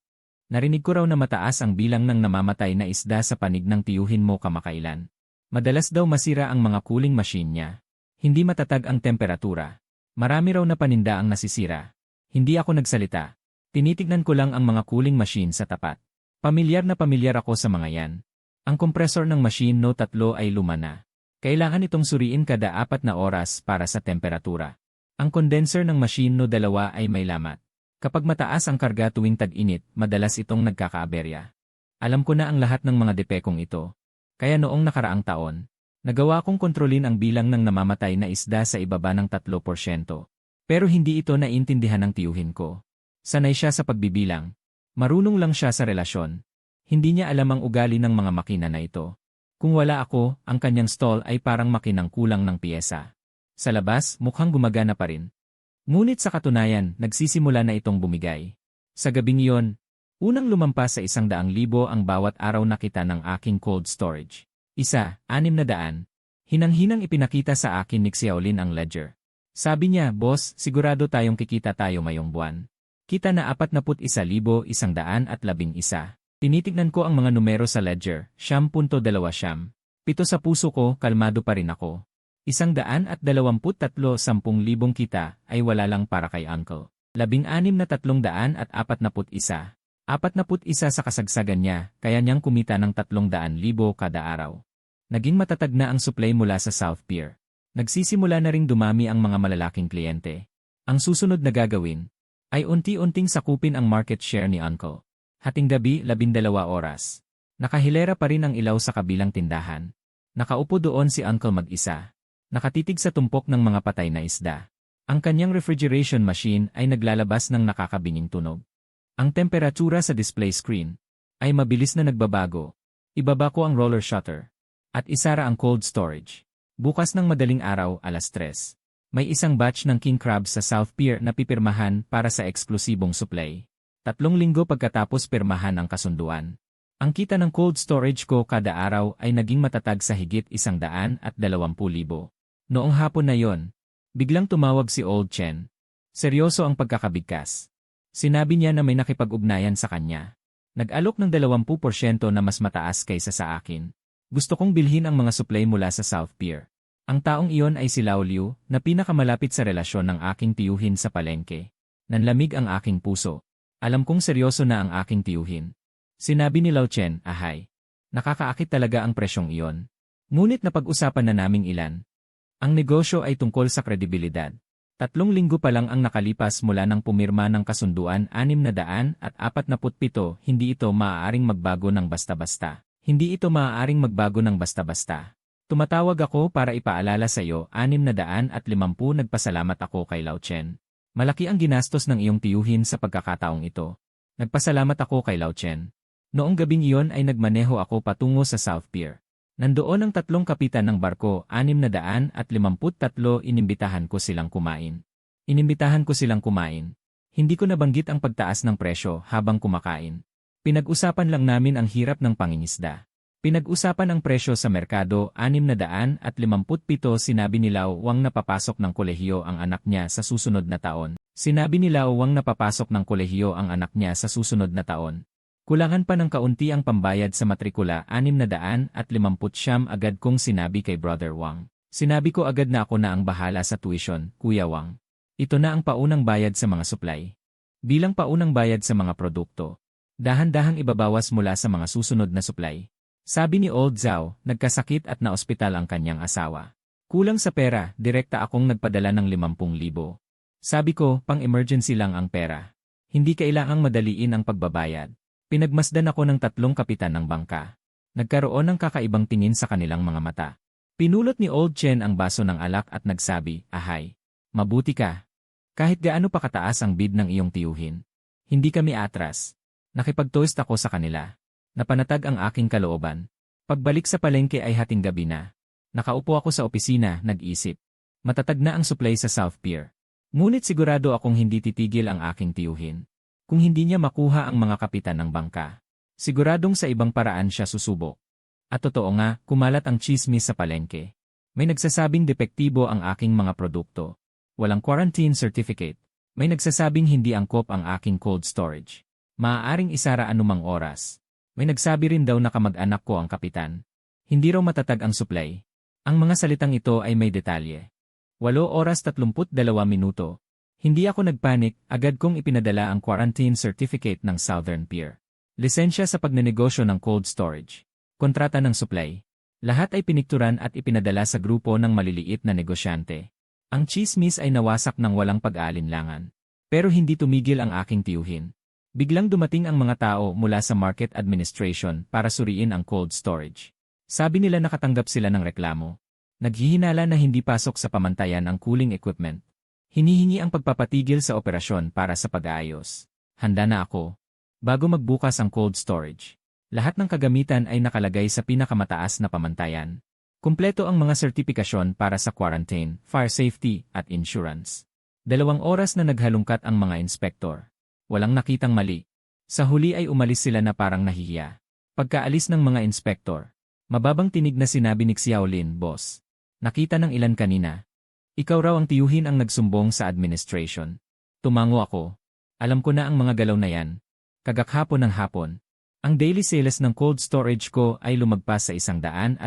Narinig ko raw na mataas ang bilang ng namamatay na isda sa panig ng tiyuhin mo kamakailan. Madalas daw masira ang mga cooling machine niya. Hindi matatag ang temperatura. Marami raw na paninda ang nasisira." Hindi ako nagsalita. Tinitignan ko lang ang mga cooling machine sa tapat. Pamilyar na pamilyar ako sa mga yan. Ang kompresor ng machine no 3 ay luma na. Kailangan itong suriin kada 4 na oras para sa temperatura. Ang condenser ng machine no 2 ay may lamat. Kapag mataas ang karga tuwing tag-init, madalas itong nagkakaaberya. Alam ko na ang lahat ng mga depekong ito. Kaya noong nakaraang taon, nagawa kong kontrolin ang bilang ng namamatay na isda sa ibaba ng 3%. Pero hindi ito naiintindihan ng tiyuhin ko. Sanay siya sa pagbibilang. Marunong lang siya sa relasyon. Hindi niya alam ang ugali ng mga makina na ito. Kung wala ako, ang kanyang stall ay parang makinang kulang ng piyesa. Sa labas, mukhang gumagana pa rin. Ngunit sa katunayan, nagsisimula na itong bumigay. Sa gabing iyon, unang lumampas sa 100,000 ang bawat araw na kita ng aking cold storage. 600. Hinang-hinang ipinakita sa akin ni Xiaolin ang ledger. Sabi niya, "Boss, sigurado tayong kikita tayo ngayong buwan. Kita na 41,111. Tinitignan ko ang mga numero sa ledger, 9.2. Pito sa puso ko, kalmado pa rin ako. 123 10,000 kita ay wala lang para kay Uncle. 16,341. 41 sa kasagsagan niya, kaya niyang kumita ng 300,000 kada araw. Naging matatag na ang supply mula sa South Pier. Nagsisimula na ring dumami ang mga malalaking kliyente. Ang susunod na gagawin ay unti-unting sakupin ang market share ni Uncle. Hating gabi, 12 oras. Nakahilera pa rin ang ilaw sa kabilang tindahan. Nakaupo doon si Uncle mag-isa. Nakatitig sa tumpok ng mga patay na isda. Ang kanyang refrigeration machine ay naglalabas ng nakakabinging tunog. Ang temperatura sa display screen ay mabilis na nagbabago. Ibaba ko ang roller shutter. At isara ang cold storage. Bukas ng madaling araw, alas 3. May isang batch ng king crabs sa South Pier na pipirmahan para sa eksklusibong supply. 3 linggo pagkatapos pirmahan ang kasunduan. Ang kita ng cold storage ko kada araw ay naging matatag sa higit 120,000. Noong hapon na yon, biglang tumawag si Old Chen. Seryoso ang pagkakabigkas. Sinabi niya na may nakipag-ugnayan sa kanya. Nag-alok ng 20% na mas mataas kaysa sa akin. Gusto kong bilhin ang mga supply mula sa South Pier. Ang taong iyon ay si Lao Liu, na pinakamalapit sa relasyon ng aking tiyuhin sa palengke. Nanlamig ang aking puso. Alam kong seryoso na ang aking tiyuhin. Sinabi ni Lao Chen, "Ahay. Nakakaakit talaga ang presyong iyon. Ngunit napag-usapan na naming ilan. Ang negosyo ay tungkol sa kredibilidad. 3 linggo pa lang ang nakalipas mula ng pumirma ng kasunduan 647, hindi ito maaaring magbago ng basta-basta. Hindi ito maaaring magbago ng basta-basta. Tumatawag ako para ipaalala sa iyo 650 nagpasalamat ako kay Lao Chen. Malaki ang ginastos ng iyong tiyuhin sa pagkakataong ito. Nagpasalamat ako kay Lao Chen. Noong gabing iyon ay nagmaneho ako patungo sa South Pier. Nandoon ang 3 kapitan ng barko, 653, inimbitahan ko silang kumain. Inimbitahan ko silang kumain. Hindi ko nabanggit ang pagtaas ng presyo habang kumakain. Pinag-usapan lang namin ang hirap ng pangingisda. Pinag-usapan ang presyo sa merkado, 657, sinabi ni Lau Wang na papasok ng kolehiyo ang anak niya sa susunod na taon. Sinabi ni Lau Wang na papasok ng kolehiyo ang anak niya sa susunod na taon. Kulangan pa ng kaunti ang pambayad sa matrikula, 650 agad kong sinabi kay Brother Wang. Sinabi ko agad na ako na ang bahala sa tuition, Kuya Wang. Ito na ang paunang bayad sa mga supply. Bilang paunang bayad sa mga produkto. Dahan-dahang ibabawas mula sa mga susunod na supply. Sabi ni Old Zhao, nagkasakit at na-ospital ang kanyang asawa. Kulang sa pera, direkta akong nagpadala ng 50,000. Sabi ko, pang-emergency lang ang pera. Hindi kailangang madaliin ang pagbabayad. Pinagmasdan ako ng 3 kapitan ng bangka. Nagkaroon ng kakaibang tingin sa kanilang mga mata. Pinulot ni Old Chen ang baso ng alak at nagsabi, Ahay, mabuti ka. Kahit gaano pa kataas ang bid ng iyong tiyuhin. Hindi kami atras. Nakipag-toast ako sa kanila. Napanatag ang aking kalooban. Pagbalik sa palengke ay hating gabi na. Nakaupo ako sa opisina, nag-isip. Matatag na ang supply sa South Pier. Ngunit sigurado akong hindi titigil ang aking tiyuhin. Kung hindi niya makuha ang mga kapitan ng bangka. Siguradong sa ibang paraan siya susubok. At totoo nga, kumalat ang chismis sa palengke. May nagsasabing depektibo ang aking mga produkto. Walang quarantine certificate. May nagsasabing hindi angkop ang aking cold storage. Maaaring isara anumang oras. May nagsabi rin daw na kamag-anak ko ang kapitan. Hindi raw matatag ang supply. Ang mga salitang ito ay may detalye. 8:32 minuto. Hindi ako nagpanik, agad kong ipinadala ang quarantine certificate ng Southern Pier. Lisensya sa pagnenegosyo ng cold storage. Kontrata ng supply. Lahat ay pinikturan at ipinadala sa grupo ng maliliit na negosyante. Ang chismis ay nawasak ng walang pag-aalinlangan. Pero hindi tumigil ang aking tiyuhin. Biglang dumating ang mga tao mula sa Market Administration para suriin ang cold storage. Sabi nila nakatanggap sila ng reklamo. Naghihinala na hindi pasok sa pamantayan ang cooling equipment. Hinihingi ang pagpapatigil sa operasyon para sa pag-aayos. Handa na ako. Bago magbukas ang cold storage. Lahat ng kagamitan ay nakalagay sa pinakamataas na pamantayan. Kumpleto ang mga sertipikasyon para sa quarantine, fire safety, at insurance. 2 oras na naghalungkat ang mga inspektor. Walang nakitang mali. Sa huli ay umalis sila na parang nahihiya. Pagkaalis ng mga inspektor, mababang tinig na sinabi ni Xiaolin, Boss. Nakita ng ilan kanina. Ikaw raw ang tiyuhin ang nagsumbong sa administration. Tumango ako. Alam ko na ang mga galaw na yan. Kagakhapon ng hapon. Ang daily sales ng cold storage ko ay lumagpas sa 150,000.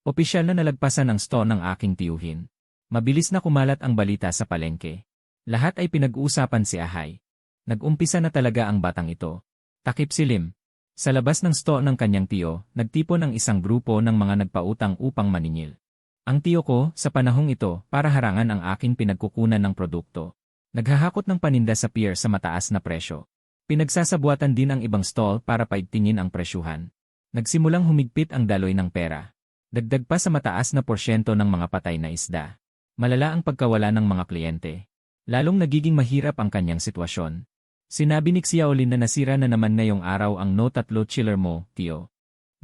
Opisyal na nalagpasan ang store ng aking tiyuhin. Mabilis na kumalat ang balita sa palengke. Lahat ay pinag-uusapan si Ahay. Nag-umpisa na talaga ang batang ito. Takip silim. Sa labas ng store ng kanyang tiyo, nagtipon ang isang grupo ng mga nagpautang upang maningil. Ang tiyo ko, sa panahong ito, para harangan ang aking pinagkukunan ng produkto. Naghahakot ng paninda sa pier sa mataas na presyo. Pinagsasabuatan din ang ibang stall para paigtingin ang presyuhan. Nagsimulang humigpit ang daloy ng pera. Dagdag pa sa mataas na porsyento ng mga patay na isda. Malala ang pagkawala ng mga kliyente. Lalong nagiging mahirap ang kanyang sitwasyon. Sinabi ni Xiaolin na nasira na naman ngayong araw ang No 3 chiller mo, tiyo.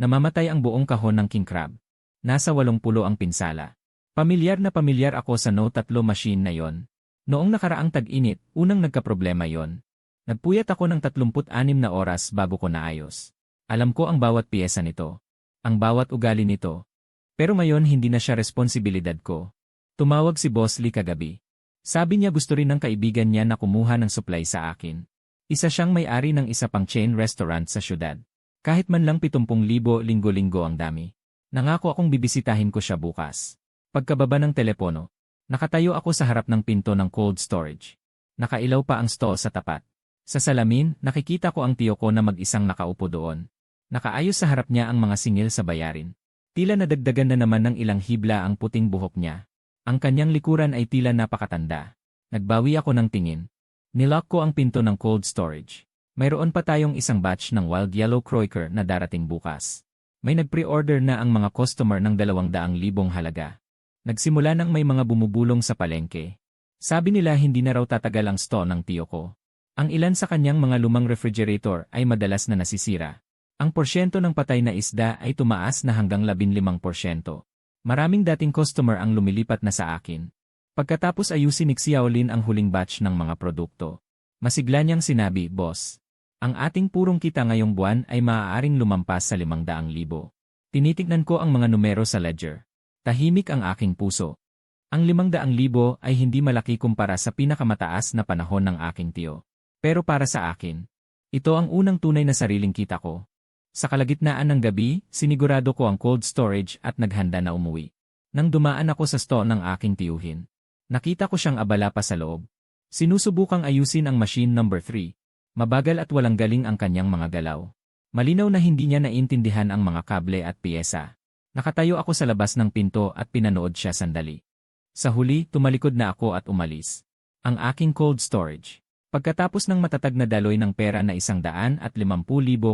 Namamatay ang buong kahon ng king crab. Nasa 80 ang pinsala. Pamilyar na pamilyar ako sa No 3 machine na yon. Noong nakaraang tag-init, unang nagkaproblema yon. Nagpuyat ako ng 36 na oras bago ko naayos. Alam ko ang bawat piyesa nito. Ang bawat ugali nito. Pero ngayon hindi na siya responsibilidad ko. Tumawag si Boss Lee kagabi. Sabi niya gusto rin ng kaibigan niya na kumuha ng supply sa akin. Isa siyang may-ari ng isa pang chain restaurant sa syudad. Kahit man lang 70,000 linggo-linggo ang dami. Nangako akong bibisitahin ko siya bukas. Pagkababa ng telepono, nakatayo ako sa harap ng pinto ng cold storage. Nakailaw pa ang stall sa tapat. Sa salamin, nakikita ko ang tiyo ko na mag-isang nakaupo doon. Nakaayos sa harap niya ang mga singil sa bayarin. Tila nadagdagan na naman ng ilang hibla ang puting buhok niya. Ang kanyang likuran ay tila napakatanda. Nagbawi ako ng tingin. Nilock ko ang pinto ng cold storage. Mayroon pa tayong isang batch ng Wild Yellow Croaker na darating bukas. May nag-pre-order na ang mga customer ng 200,000 halaga. Nagsimula nang may mga bumubulong sa palengke. Sabi nila hindi na raw tatagal ang store ng tiyo ko. Ang ilan sa kanyang mga lumang refrigerator ay madalas na nasisira. Ang porsyento ng patay na isda ay tumaas na hanggang 15%. Maraming dating customer ang lumilipat na sa akin. Pagkatapos ayusin ni Xiaolin ang huling batch ng mga produkto. Masigla niyang sinabi, "Boss, ang ating purong kita ngayong buwan ay maaaring lumampas sa 500,000. Tinitignan ko ang mga numero sa ledger. Tahimik ang aking puso. Ang 500,000 ay hindi malaki kumpara sa pinakamataas na panahon ng aking tiyo. Pero para sa akin, ito ang unang tunay na sariling kita ko." Sa kalagitnaan ng gabi, sinigurado ko ang cold storage at naghanda na umuwi. Nang dumaan ako sa store ng aking tiyuhin, nakita ko siyang abala pa sa loob. Sinusubukang ayusin ang machine number 3. Mabagal at walang galing ang kanyang mga galaw. Malinaw na hindi niya naintindihan ang mga kable at piyesa. Nakatayo ako sa labas ng pinto at pinanood siya sandali. Sa huli, tumalikod na ako at umalis. Ang aking cold storage. Pagkatapos ng matatag na daloy ng pera na 150,000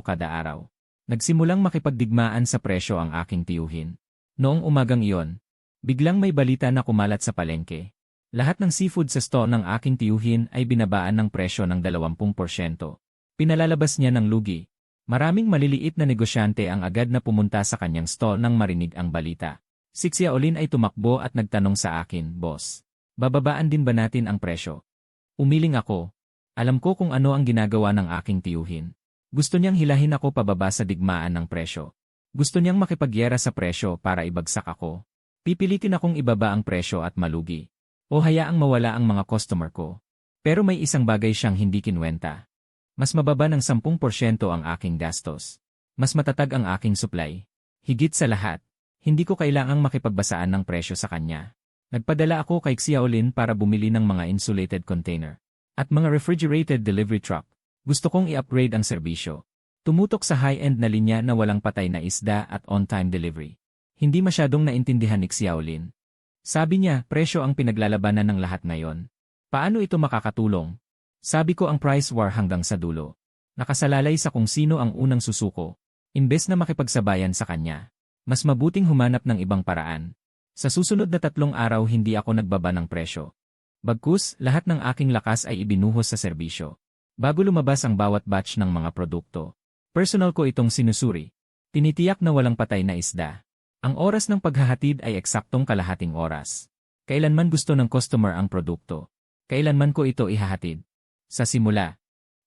kada araw, nagsimulang makipagdigmaan sa presyo ang aking tiyuhin. Noong umagang iyon, biglang may balita na kumalat sa palengke. Lahat ng seafood sa store ng aking tiyuhin ay binabaan ng presyo ng 20%. Pinalalabas niya ng lugi. Maraming maliliit na negosyante ang agad na pumunta sa kanyang store nang marinig ang balita. Si Xiaolin ay tumakbo at nagtanong sa akin, "Boss, bababaan din ba natin ang presyo?" Umiling ako. Alam ko kung ano ang ginagawa ng aking tiyuhin. Gusto niyang hilahin ako pababa sa digmaan ng presyo. Gusto niyang makipagyera sa presyo para ibagsak ako. Pipilitin akong ibaba ang presyo at malugi. O hayaang mawala ang mga customer ko. Pero may isang bagay siyang hindi kinwenta. Mas mababa ng 10% ang aking gastos. Mas matatag ang aking supply. Higit sa lahat, hindi ko kailangang makipagbasaan ng presyo sa kanya. Nagpadala ako kay Xiaolin para bumili ng mga insulated container at mga refrigerated delivery truck. Gusto kong i-upgrade ang serbisyo. Tumutok sa high-end na linya na walang patay na isda at on-time delivery. Hindi masyadong naintindihan ni Xiaolin. Sabi niya, presyo ang pinaglalabanan ng lahat ngayon. Paano ito makakatulong? Sabi ko ang price war hanggang sa dulo. Nakasalalay sa kung sino ang unang susuko. Imbes na makipagsabayan sa kanya, mas mabuting humanap ng ibang paraan. Sa susunod na 3 araw hindi ako nagbaba ng presyo. Bagkus, lahat ng aking lakas ay ibinuhos sa serbisyo. Bago lumabas ang bawat batch ng mga produkto, personal ko itong sinusuri. Tinitiyak na walang patay na isda. Ang oras ng paghahatid ay eksaktong kalahating oras. Kailanman gusto ng customer ang produkto. Kailanman ko ito ihahatid. Sa simula,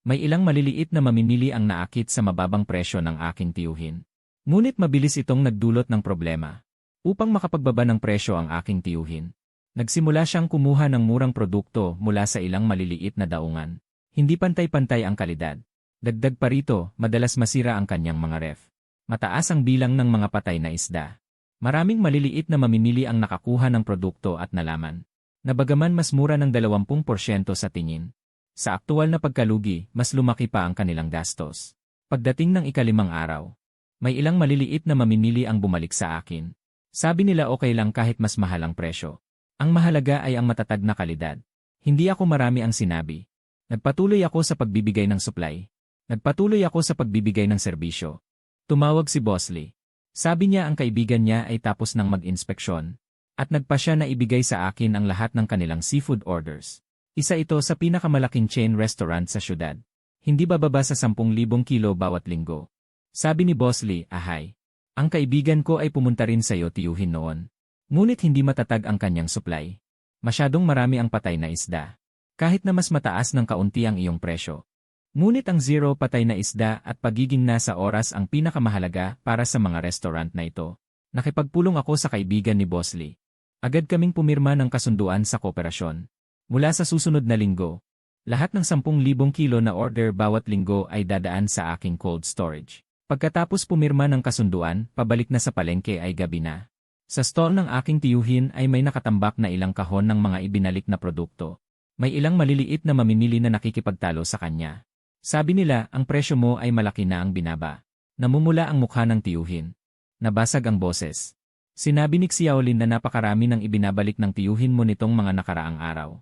may ilang maliliit na mamimili ang naakit sa mababang presyo ng aking tiyuhin. Ngunit mabilis itong nagdulot ng problema. Upang makapagbaba ng presyo ang aking tiyuhin, nagsimula siyang kumuha ng murang produkto mula sa ilang maliliit na daungan. Hindi pantay-pantay ang kalidad. Dagdag pa rito, madalas masira ang kanyang mga ref. Mataas ang bilang ng mga patay na isda. Maraming maliliit na mamimili ang nakakuha ng produkto at nalaman na bagaman mas mura ng 20% sa tingin, sa aktual na pagkalugi, mas lumaki pa ang kanilang gastos. Pagdating ng ika-5 araw, may ilang maliliit na mamimili ang bumalik sa akin. Sabi nila okay lang kahit mas mahal ang presyo. Ang mahalaga ay ang matatag na kalidad. Hindi ako marami ang sinabi. Nagpatuloy ako sa pagbibigay ng supply. Nagpatuloy ako sa pagbibigay ng serbisyo. Tumawag si Boss Lee. Sabi niya ang kaibigan niya ay tapos ng mag-inspeksyon. At nagpa siya na ibigay sa akin ang lahat ng kanilang seafood orders. Isa ito sa pinakamalaking chain restaurant sa syudad. Hindi bababa sa 10,000 kilo bawat linggo. Sabi ni Boss Lee, "Ahay. Ang kaibigan ko ay pumunta rin sa iyo tiyuhin noon. Ngunit hindi matatag ang kanyang supply. Masyadong marami ang patay na isda. Kahit na mas mataas ng kaunti ang iyong presyo. Ngunit ang zero patay na isda at pagiging nasa oras ang pinakamahalaga para sa mga restaurant na ito." Nakipagpulong ako sa kaibigan ni Boss Lee. Agad kaming pumirma ng kasunduan sa kooperasyon. Mula sa susunod na linggo, lahat ng 10,000 kilo na order bawat linggo ay dadaan sa aking cold storage. Pagkatapos pumirma ng kasunduan, pabalik na sa palengke ay gabi na. Sa store ng aking tiyuhin ay may nakatambak na ilang kahon ng mga ibinalik na produkto. May ilang maliliit na mamimili na nakikipagtalo sa kanya. Sabi nila, ang presyo mo ay malaki na ang binaba. Namumula ang mukha ng tiyuhin. Nabasag ang boses. Sinabi ni Xiaolin na napakarami ng ibinabalik ng tiyuhin mo nitong mga nakaraang araw.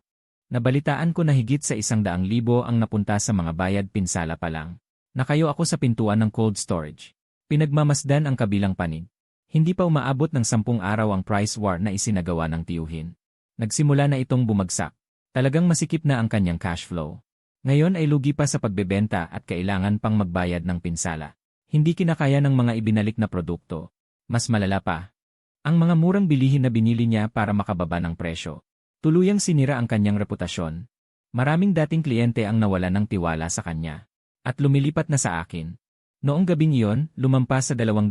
Nabalitaan ko na higit sa 100,000 ang napunta sa mga bayad pinsala pa lang. Nakayo ako sa pintuan ng cold storage. Pinagmamasdan ang kabilang panig. Hindi pa umaabot ng 10 araw ang price war na isinagawa ng tiyuhin. Nagsimula na itong bumagsak. Talagang masikip na ang kanyang cash flow. Ngayon ay lugi pa sa pagbebenta at kailangan pang magbayad ng pinsala. Hindi kinakaya ng mga ibinalik na produkto. Mas malala pa. Ang mga murang bilihin na binili niya para makababa ng presyo. Tuluyang sinira ang kanyang reputasyon. Maraming dating kliyente ang nawalan ng tiwala sa kanya. At lumilipat na sa akin. Noong gabing iyon, lumampas sa 200,000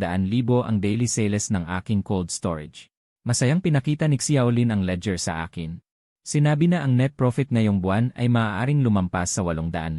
ang daily sales ng aking cold storage. Masayang pinakita ni Xiaolin ang ledger sa akin. Sinabi na ang net profit ngayong buwan ay maaaring lumampas sa 800,000.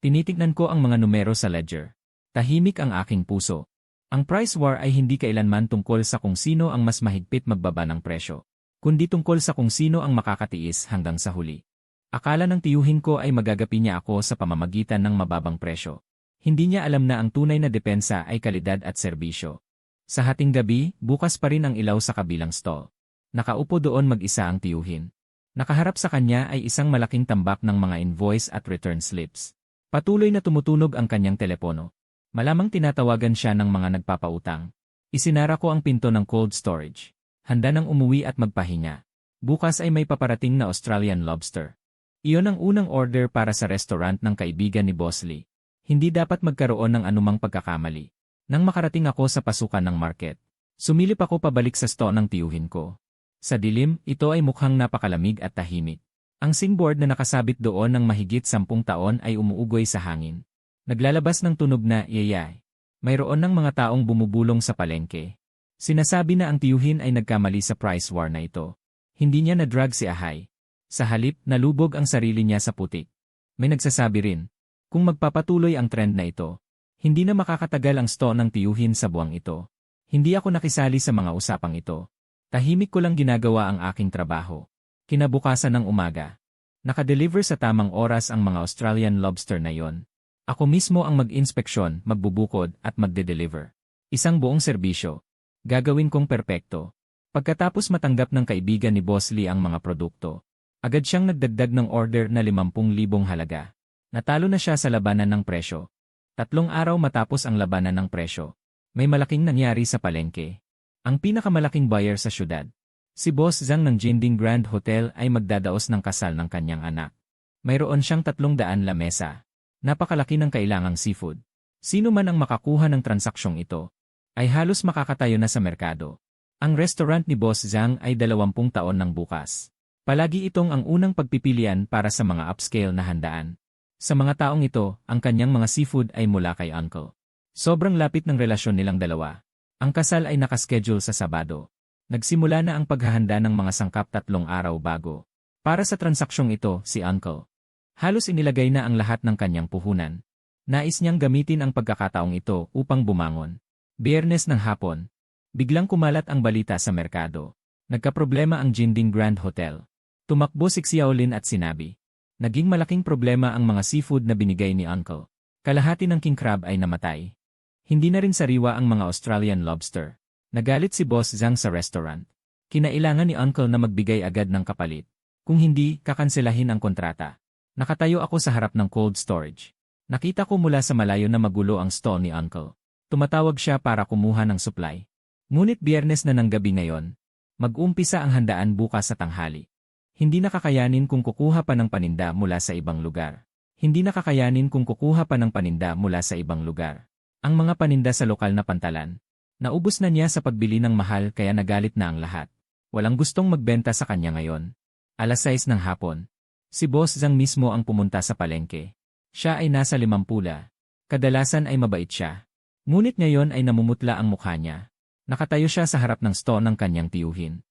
Tinitignan ko ang mga numero sa ledger. Tahimik ang aking puso. Ang price war ay hindi kailanman tungkol sa kung sino ang mas mahigpit magbaba ng presyo, kundi tungkol sa kung sino ang makakatiis hanggang sa huli. Akala ng tiyuhin ko ay magagapi niya ako sa pamamagitan ng mababang presyo. Hindi niya alam na ang tunay na depensa ay kalidad at serbisyo. Sa hating gabi, bukas pa rin ang ilaw sa kabilang stall. Nakaupo doon mag-isa ang tiyuhin. Nakaharap sa kanya ay isang malaking tambak ng mga invoice at return slips. Patuloy na tumutunog ang kanyang telepono. Malamang tinatawagan siya ng mga nagpapautang. Isinara ko ang pinto ng cold storage. Handa nang umuwi at magpahinga. Bukas ay may paparating na Australian lobster. Iyon ang unang order para sa restaurant ng kaibigan ni Boss Lee. Hindi dapat magkaroon ng anumang pagkakamali. Nang makarating ako sa pasukan ng market, sumilip ako pabalik sa store ng tiyuhin ko. Sa dilim, ito ay mukhang napakalamig at tahimik. Ang singboard na nakasabit doon ng mahigit 10 taon ay umuugoy sa hangin. Naglalabas ng tunog na iyayay. Mayroon ng mga taong bumubulong sa palengke. Sinasabi na ang tiyuhin ay nagkamali sa price war na ito. Hindi niya na-drug si Ahay. Sa halip, nalubog ang sarili niya sa putik. May nagsasabi rin, kung magpapatuloy ang trend na ito, hindi na makakatagal ang store ng tiyuhin sa buwang ito. Hindi ako nakisali sa mga usapang ito. Tahimik ko lang ginagawa ang aking trabaho. Kinabukasan ng umaga. Nakadeliver sa tamang oras ang mga Australian lobster na yon. Ako mismo ang mag-inspeksyon, magbubukod, at magde-deliver. Isang buong serbisyo. Gagawin kong perpekto. Pagkatapos matanggap ng kaibigan ni Boss Lee ang mga produkto, agad siyang nagdagdag ng order na 50,000 halaga. Natalo na siya sa labanan ng presyo. 3 araw matapos ang labanan ng presyo, may malaking nangyari sa palengke. Ang pinakamalaking buyer sa syudad, si Boss Zhang ng Jinding Grand Hotel ay magdadaos ng kasal ng kanyang anak. Mayroon siyang 300 lamesa. Napakalaki ng kailangang seafood. Sino man ang makakuha ng transaksyong ito, ay halos makakatayo na sa merkado. Ang restaurant ni Boss Zhang ay 20 taon ng bukas. Palagi itong ang unang pagpipilian para sa mga upscale na handaan. Sa mga taong ito, ang kanyang mga seafood ay mula kay Uncle. Sobrang lapit ng relasyon nilang dalawa. Ang kasal ay nakaschedule sa Sabado. Nagsimula na ang paghahanda ng mga sangkap 3 araw bago. Para sa transaksyong ito, si Uncle halos inilagay na ang lahat ng kanyang puhunan. Nais niyang gamitin ang pagkakataong ito upang bumangon. Biyernes ng hapon, biglang kumalat ang balita sa merkado. Nagkaproblema ang Jinding Grand Hotel. Tumakbo si Xiaolin at sinabi, naging malaking problema ang mga seafood na binigay ni Uncle. Kalahati ng king crab ay namatay. Hindi na rin sariwa ang mga Australian lobster. Nagalit si Boss Zhang sa restaurant. Kinailangan ni Uncle na magbigay agad ng kapalit. Kung hindi, kakanselahin ang kontrata. Nakatayo ako sa harap ng cold storage. Nakita ko mula sa malayo na magulo ang stall ni Uncle. Tumatawag siya para kumuha ng supply. Ngunit Biyernes na ng gabi ngayon. Mag-umpisa ang handaan bukas sa tanghali. Hindi nakakayanin kung kukuha pa ng paninda mula sa ibang lugar. Hindi nakakayanin kung kukuha pa ng paninda mula sa ibang lugar. Ang mga paninda sa lokal na pantalan. Naubos na niya sa pagbili ng mahal kaya nagalit na ang lahat. Walang gustong magbenta sa kanya ngayon. 6:00 ng hapon. Si Boss Zhang mismo ang pumunta sa palengke. Siya ay nasa 50. Kadalasan ay mabait siya. Ngunit ngayon ay namumutla ang mukha niya. Nakatayo siya sa harap ng store ng kanyang tiyuhin.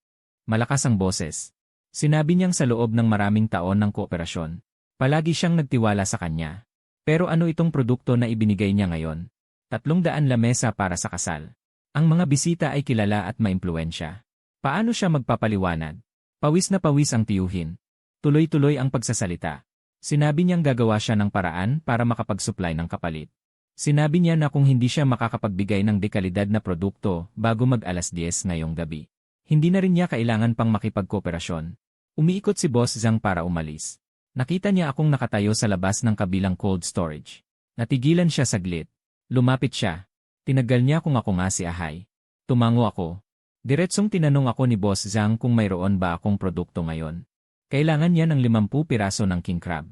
Malakas ang boses. Sinabi niyang sa loob ng maraming taon ng kooperasyon, palagi siyang nagtiwala sa kanya. Pero ano itong produkto na ibinigay niya ngayon? 300 lamesa para sa kasal. Ang mga bisita ay kilala at maimpluwensya. Paano siya magpapaliwanag? Pawis na pawis ang tiyuhin. Tuloy-tuloy ang pagsasalita. Sinabi niyang gagawa siya ng paraan para makapag-supply ng kapalit. Sinabi niya na kung hindi siya makakapagbigay ng dekalidad na produkto bago mag-10:00 ngayong gabi, hindi na rin niya kailangan pang makipagkooperasyon. Umiikot si Boss Zhang para umalis. Nakita niya akong nakatayo sa labas ng kabilang cold storage. Natigilan siya saglit. Lumapit siya. Tinagal niya kung ako nga si Ahay. Tumango ako. Diretsong tinanong ako ni Boss Zhang kung mayroon ba akong produkto ngayon. Kailangan niya ng 50 piraso ng king crab.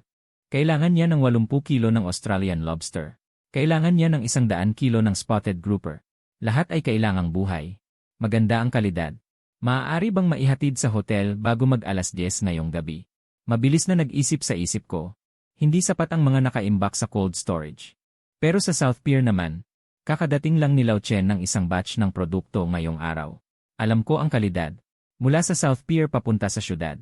Kailangan niya ng 80 kilo ng Australian lobster. Kailangan niya ng 100 kilo ng spotted grouper. Lahat ay kailangang buhay. Maganda ang kalidad. Maaari bang maihatid sa hotel bago mag-alas 10 ngayong gabi? Mabilis na nag-isip sa isip ko. Hindi sapat ang mga nakaimbak sa cold storage. Pero sa South Pier naman, kakadating lang ni Lao Chen ng isang batch ng produkto ngayong araw. Alam ko ang kalidad. Mula sa South Pier papunta sa syudad.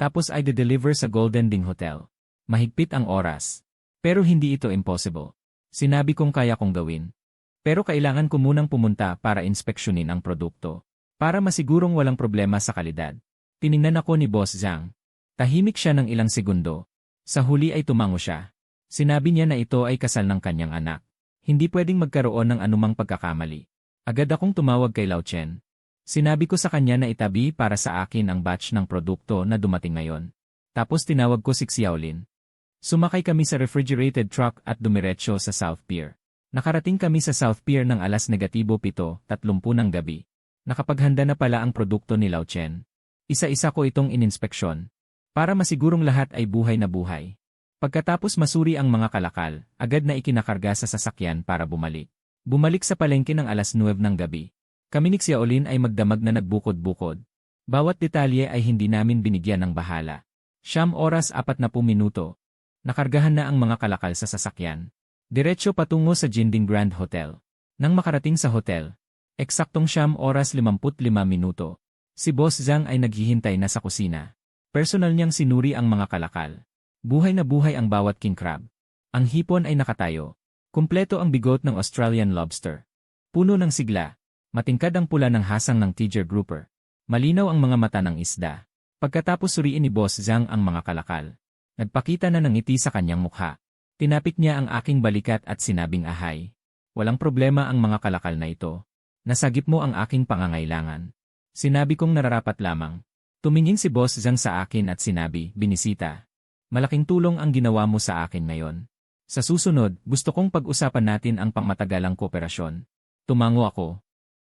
Tapos ay de-deliver sa Golden Ding Hotel. Mahigpit ang oras. Pero hindi ito impossible. Sinabi kong kaya kong gawin. Pero kailangan ko munang pumunta para inspeksyonin ang produkto. Para masigurong walang problema sa kalidad. Tiningnan ako ni Boss Zhang. Tahimik siya ng ilang segundo. Sa huli ay tumango siya. Sinabi niya na ito ay kasal ng kanyang anak. Hindi pwedeng magkaroon ng anumang pagkakamali. Agad akong tumawag kay Lao Chen. Sinabi ko sa kanya na itabi para sa akin ang batch ng produkto na dumating ngayon. Tapos tinawag ko si Xiaolin. Sumakay kami sa refrigerated truck at dumiretso sa South Pier. Nakarating kami sa South Pier ng alas -7:30 ng gabi. Nakapaghanda na pala ang produkto ni Lao Chen. Isa-isa ko itong ininspeksyon. Para masigurong lahat ay buhay na buhay. Pagkatapos masuri ang mga kalakal, agad na ikinakarga sa sasakyan para bumalik. Bumalik sa palengke ng alas 9 ng gabi. Kami ni Xiaolin ay magdamag na nagbukod-bukod. Bawat detalye ay hindi namin binigyan ng bahala. 9:40 minuto. Nakargahan na ang mga kalakal sa sasakyan. Diretso patungo sa Jinding Grand Hotel. Nang makarating sa hotel, eksaktong 9:55 minuto. Si Boss Zhang ay naghihintay na sa kusina. Personal niyang sinuri ang mga kalakal. Buhay na buhay ang bawat king crab. Ang hipon ay nakatayo. Kumpleto ang bigot ng Australian lobster. Puno ng sigla. Matingkad ang pula ng hasang ng tiger grouper. Malinaw ang mga mata ng isda. Pagkatapos suriin ni Boss Zhang ang mga kalakal. Nagpakita na ng ngiti sa kanyang mukha. Tinapik niya ang aking balikat at sinabing ahay. Walang problema ang mga kalakal na ito. Nasagip mo ang aking pangangailangan. Sinabi kong nararapat lamang. Tumingin si Boss Zhang sa akin at sinabi, binisita. Malaking tulong ang ginawa mo sa akin ngayon. Sa susunod, gusto kong pag-usapan natin ang pangmatagalang kooperasyon. Tumango ako.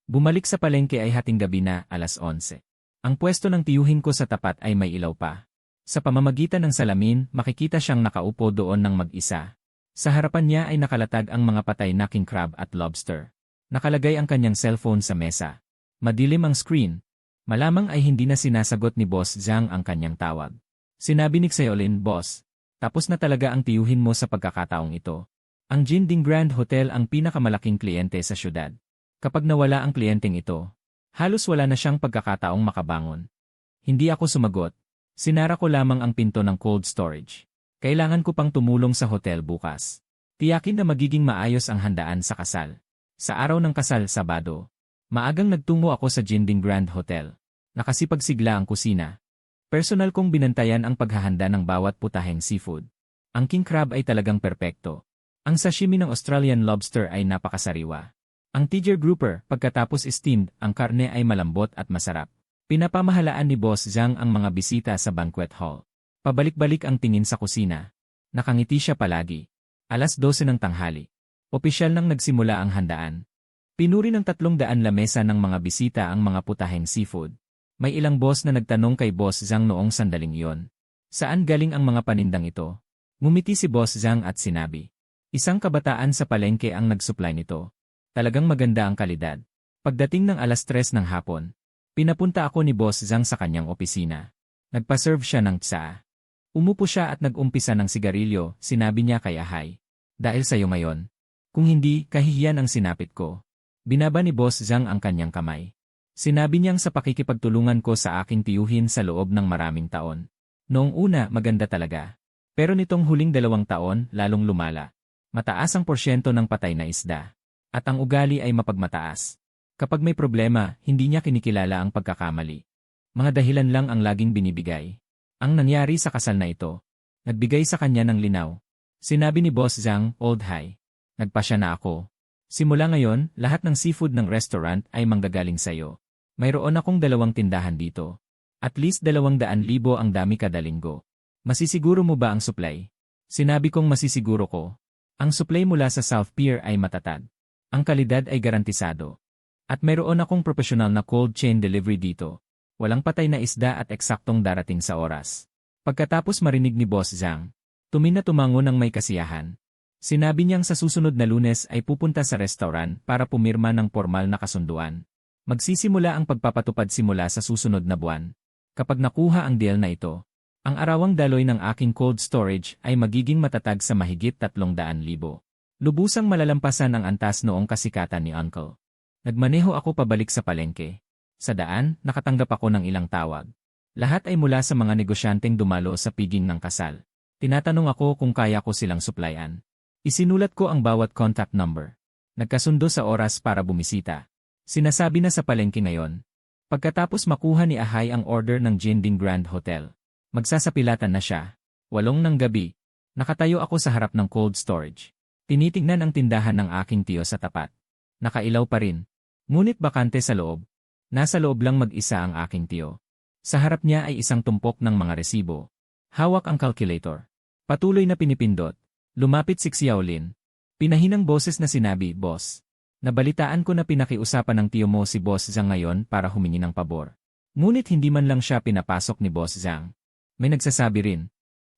Bumalik sa palengke ay hating gabi na, alas 11. Ang pwesto ng tiyuhin ko sa tapat ay may ilaw pa. Sa pamamagitan ng salamin, makikita siyang nakaupo doon ng mag-isa. Sa harapan niya ay nakalatag ang mga patay na king crab at lobster. Nakalagay ang kanyang cellphone sa mesa. Madilim ang screen. Malamang ay hindi na sinasagot ni Boss Zhang ang kanyang tawag. Sinabi ni Xiaolin, Boss, tapos na talaga ang tiyuhin mo sa pagkakataong ito. Ang Jinding Grand Hotel ang pinakamalaking kliyente sa syudad. Kapag nawala ang kliyenteng ito, halos wala na siyang pagkakataong makabangon. Hindi ako sumagot. Sinara ko lamang ang pinto ng cold storage. Kailangan ko pang tumulong sa hotel bukas. Tiyakin na magiging maayos ang handaan sa kasal. Sa araw ng kasal, Sabado, maagang nagtungo ako sa Jinding Grand Hotel. Nakasipagsigla ang kusina. Personal kong binantayan ang paghahanda ng bawat putaheng seafood. Ang king crab ay talagang perpekto. Ang sashimi ng Australian lobster ay napakasariwa. Ang tiger grouper, pagkatapos steamed, ang karne ay malambot at masarap. Pinapamahalaan ni Boss Zhang ang mga bisita sa banquet hall. Pabalik-balik ang tingin sa kusina. Nakangiti siya palagi. Alas 12 ng tanghali. Opisyal nang nagsimula ang handaan. Pinuri ng 300 lamesa ng mga bisita ang mga putaheng seafood. May ilang boss na nagtanong kay Boss Zhang noong sandaling iyon. Saan galing ang mga panindang ito? Ngumiti si Boss Zhang at sinabi. Isang kabataan sa palengke ang nagsupply nito. Talagang maganda ang kalidad. Pagdating ng alas 3 ng hapon, pinapunta ako ni Boss Zhang sa kanyang opisina. Nagpa-serve siya ng tsa. Umupo siya at nag-umpisa ng sigarilyo, sinabi niya kay Ahay. Dahil sa'yo ngayon. Kung hindi, kahihiyan ang sinapit ko. Binaba ni Boss Zhang ang kanyang kamay. Sinabi niyang sa pakikipagtulungan ko sa aking tiyuhin sa loob ng maraming taon. Noong una, maganda talaga. Pero nitong huling 2 taon, lalong lumala. Mataas ang porsyento ng patay na isda. At ang ugali ay mapagmataas. Kapag may problema, hindi niya kinikilala ang pagkakamali. Mga dahilan lang ang laging binibigay. Ang nangyari sa kasal na ito, nagbigay sa kanya ng linaw. Sinabi ni Boss Zhang, Old High. Nagpasya na ako. Simula ngayon, lahat ng seafood ng restaurant ay manggagaling sa'yo. Mayroon akong 2 tindahan dito. At least 200,000 ang dami kada linggo. Masisiguro mo ba ang supply? Sinabi kong masisiguro ko. Ang supply mula sa South Pier ay matatag. Ang kalidad ay garantisado. At mayroon akong professional na cold chain delivery dito. Walang patay na isda at eksaktong darating sa oras. Pagkatapos marinig ni Boss Zhang, tumango ng may kasiyahan. Sinabi niyang sa susunod na Lunes ay pupunta sa restaurant para pumirma ng formal na kasunduan. Magsisimula ang pagpapatupad simula sa susunod na buwan. Kapag nakuha ang deal na ito, ang arawang daloy ng aking cold storage ay magiging matatag sa mahigit 300,000. Lubusang malalampasan ang antas noong kasikatan ni Uncle. Nagmaneho ako pabalik sa palengke. Sa daan, nakatanggap ako ng ilang tawag. Lahat ay mula sa mga negosyanteng dumalo sa piging ng kasal. Tinatanong ako kung kaya ko silang suplayan. Isinulat ko ang bawat contact number. Nagkasundo sa oras para bumisita. Sinasabi na sa palengke ngayon. Pagkatapos makuha ni Ahay ang order ng Jinding Grand Hotel. Magsasapilatan na siya. 8 ng gabi. Nakatayo ako sa harap ng cold storage. Tinitignan ang tindahan ng aking tiyo sa tapat. Nakailaw pa rin. Ngunit bakante sa loob. Nasa loob lang mag-isa ang aking tiyo. Sa harap niya ay isang tumpok ng mga resibo. Hawak ang calculator. Patuloy na pinipindot. Lumapit si Xiaolin. Pinahinang boses na sinabi, "Boss, nabalitaan ko na pinakiusapan ng tiyo mo si Boss Zhang ngayon para humingi ng pabor." Ngunit hindi man lang siya pinapasok ni Boss Zhang. May nagsasabi rin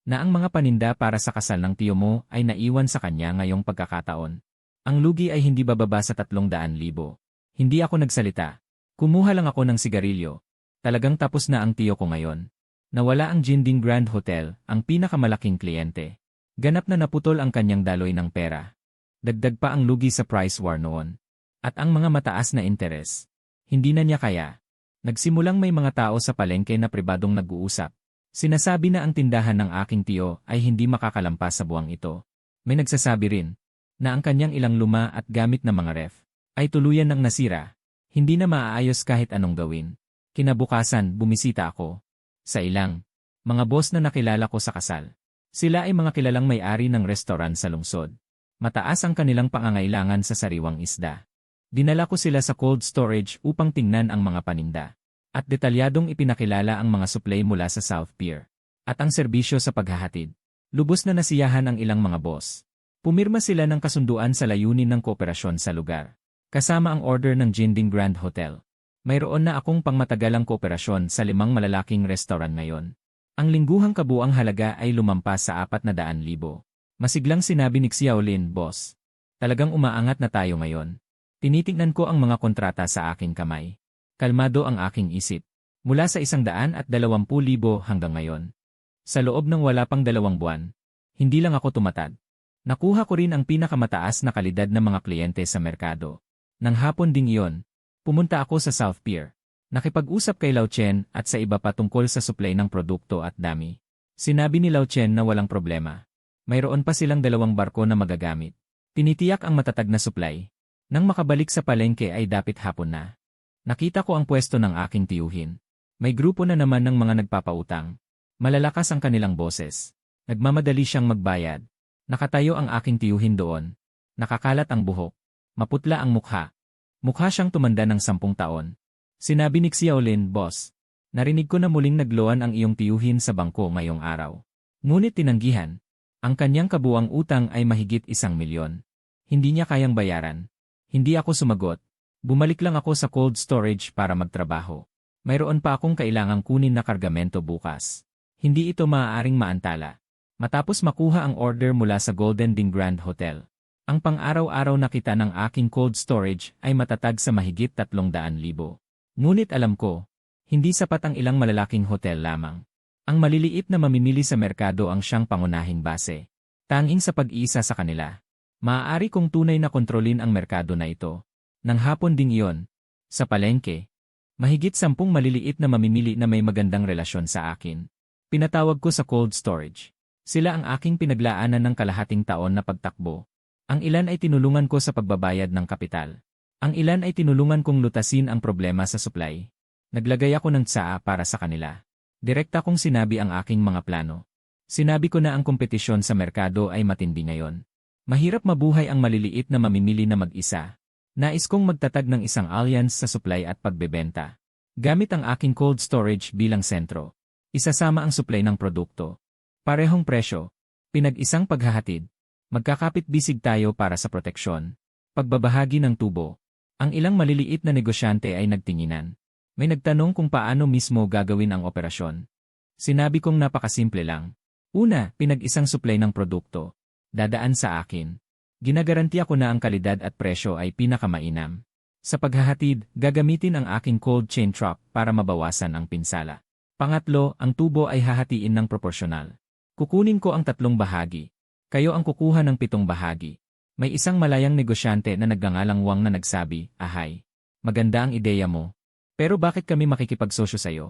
na ang mga paninda para sa kasal ng tiyo mo ay naiwan sa kanya ngayong pagkakataon. Ang lugi ay hindi bababa sa 300,000. Hindi ako nagsalita. Kumuha lang ako ng sigarilyo. Talagang tapos na ang tiyo ko ngayon. Nawala ang Jinding Grand Hotel, ang pinakamalaking kliyente. Ganap na naputol ang kanyang daloy ng pera. Dagdag pa ang lugi sa price war noon. At ang mga mataas na interes. Hindi na niya kaya. Nagsimulang may mga tao sa palengke na pribadong nag-uusap. Sinasabi na ang tindahan ng aking tiyo ay hindi makakalampas sa buwang ito. May nagsasabi rin na ang kanyang ilang luma at gamit na mga ref ay tuluyan ng nasira. Hindi na maaayos kahit anong gawin. Kinabukasan, bumisita ako sa ilang mga boss na nakilala ko sa kasal. Sila ay mga kilalang may-ari ng restaurant sa lungsod. Mataas ang kanilang pangangailangan sa sariwang isda. Dinala ko sila sa cold storage upang tingnan ang mga paninda. At detalyadong ipinakilala ang mga supply mula sa South Pier. At ang serbisyo sa paghahatid. Lubos na nasiyahan ang ilang mga boss. Pumirma sila ng kasunduan sa layunin ng kooperasyon sa lugar. Kasama ang order ng Jinding Grand Hotel. Mayroon na akong pangmatagalang kooperasyon sa 5 malalaking restaurant ngayon. Ang lingguhang kabuang halaga ay lumampas sa 400,000. Masiglang sinabi ni Xiaolin, "Boss, talagang umaangat na tayo ngayon." Tinitingnan ko ang mga kontrata sa aking kamay. Kalmado ang aking isip. Mula sa 120,000 hanggang ngayon. Sa loob ng wala pang 2 buwan, hindi lang ako tumatad. Nakuha ko rin ang pinakamataas na kalidad ng mga kliyente sa merkado. Nang hapon ding iyon, pumunta ako sa South Pier. Nakipag-usap kay Lao Chen at sa iba pa tungkol sa supply ng produkto at dami. Sinabi ni Lao Chen na walang problema. Mayroon pa silang 2 barko na magagamit. Tinitiyak ang matatag na supply. Nang makabalik sa palengke ay dapit hapon na. Nakita ko ang pwesto ng aking tiyuhin. May grupo na naman ng mga nagpapautang. Malalakas ang kanilang boses. Nagmamadali siyang magbayad. Nakatayo ang aking tiyuhin doon. Nakakalat ang buhok. Maputla ang mukha. Mukha siyang tumanda ng 10 taon. Sinabi ni Xiaolin, "Boss, narinig ko na muling nagloan ang iyong tiyuhin sa bangko ngayong araw." Ngunit tinanggihan. Ang kanyang kabuang utang ay mahigit 1 milyon. Hindi niya kayang bayaran. Hindi ako sumagot. Bumalik lang ako sa cold storage para magtrabaho. Mayroon pa akong kailangang kunin na kargamento bukas. Hindi ito maaaring maantala. Matapos makuha ang order mula sa Golden Ding Grand Hotel, ang pang-araw-araw na kita ng aking cold storage ay matatag sa mahigit 300,000. Ngunit alam ko, hindi sapat ang ilang malalaking hotel lamang. Ang maliliit na mamimili sa merkado ang siyang pangunahing base. Tanging sa pag-iisa sa kanila. Maaari kong tunay na kontrolin ang merkado na ito. Nang hapon ding iyon, sa palengke, mahigit 10 maliliit na mamimili na may magandang relasyon sa akin. Pinatawag ko sa cold storage. Sila ang aking pinaglaanan ng kalahating taon na pagtakbo. Ang ilan ay tinulungan ko sa pagbabayad ng kapital. Ang ilan ay tinulungan kong lutasin ang problema sa supply. Naglagay ako ng tsaa para sa kanila. Direkta kong sinabi ang aking mga plano. Sinabi ko na ang kompetisyon sa merkado ay matindi ngayon. Mahirap mabuhay ang maliliit na mamimili na mag-isa. Nais kong magtatag ng isang alliance sa supply at pagbebenta. Gamit ang aking cold storage bilang sentro. Isasama ang supply ng produkto. Parehong presyo. Pinag-isang paghahatid. Magkakapit-bisig tayo para sa proteksyon. Pagbabahagi ng tubo. Ang ilang maliliit na negosyante ay nagtinginan. May nagtanong kung paano mismo gagawin ang operasyon. Sinabi kong napakasimple lang. Una, pinag-isang supply ng produkto. dadaan sa akin. Ginagaranti ako na ang kalidad at presyo ay pinakamainam. Sa paghahatid, gagamitin ang aking cold chain truck para mabawasan ang pinsala. Pangatlo, ang tubo ay hahatiin ng proporsyonal. Kukunin ko ang 3 bahagi. Kayo ang kukuha ng 7 bahagi. May isang malayang negosyante na nagngangalang Wang na nagsabi, "Ahay, maganda ang ideya mo. Pero bakit kami makikipagsosyo sa'yo?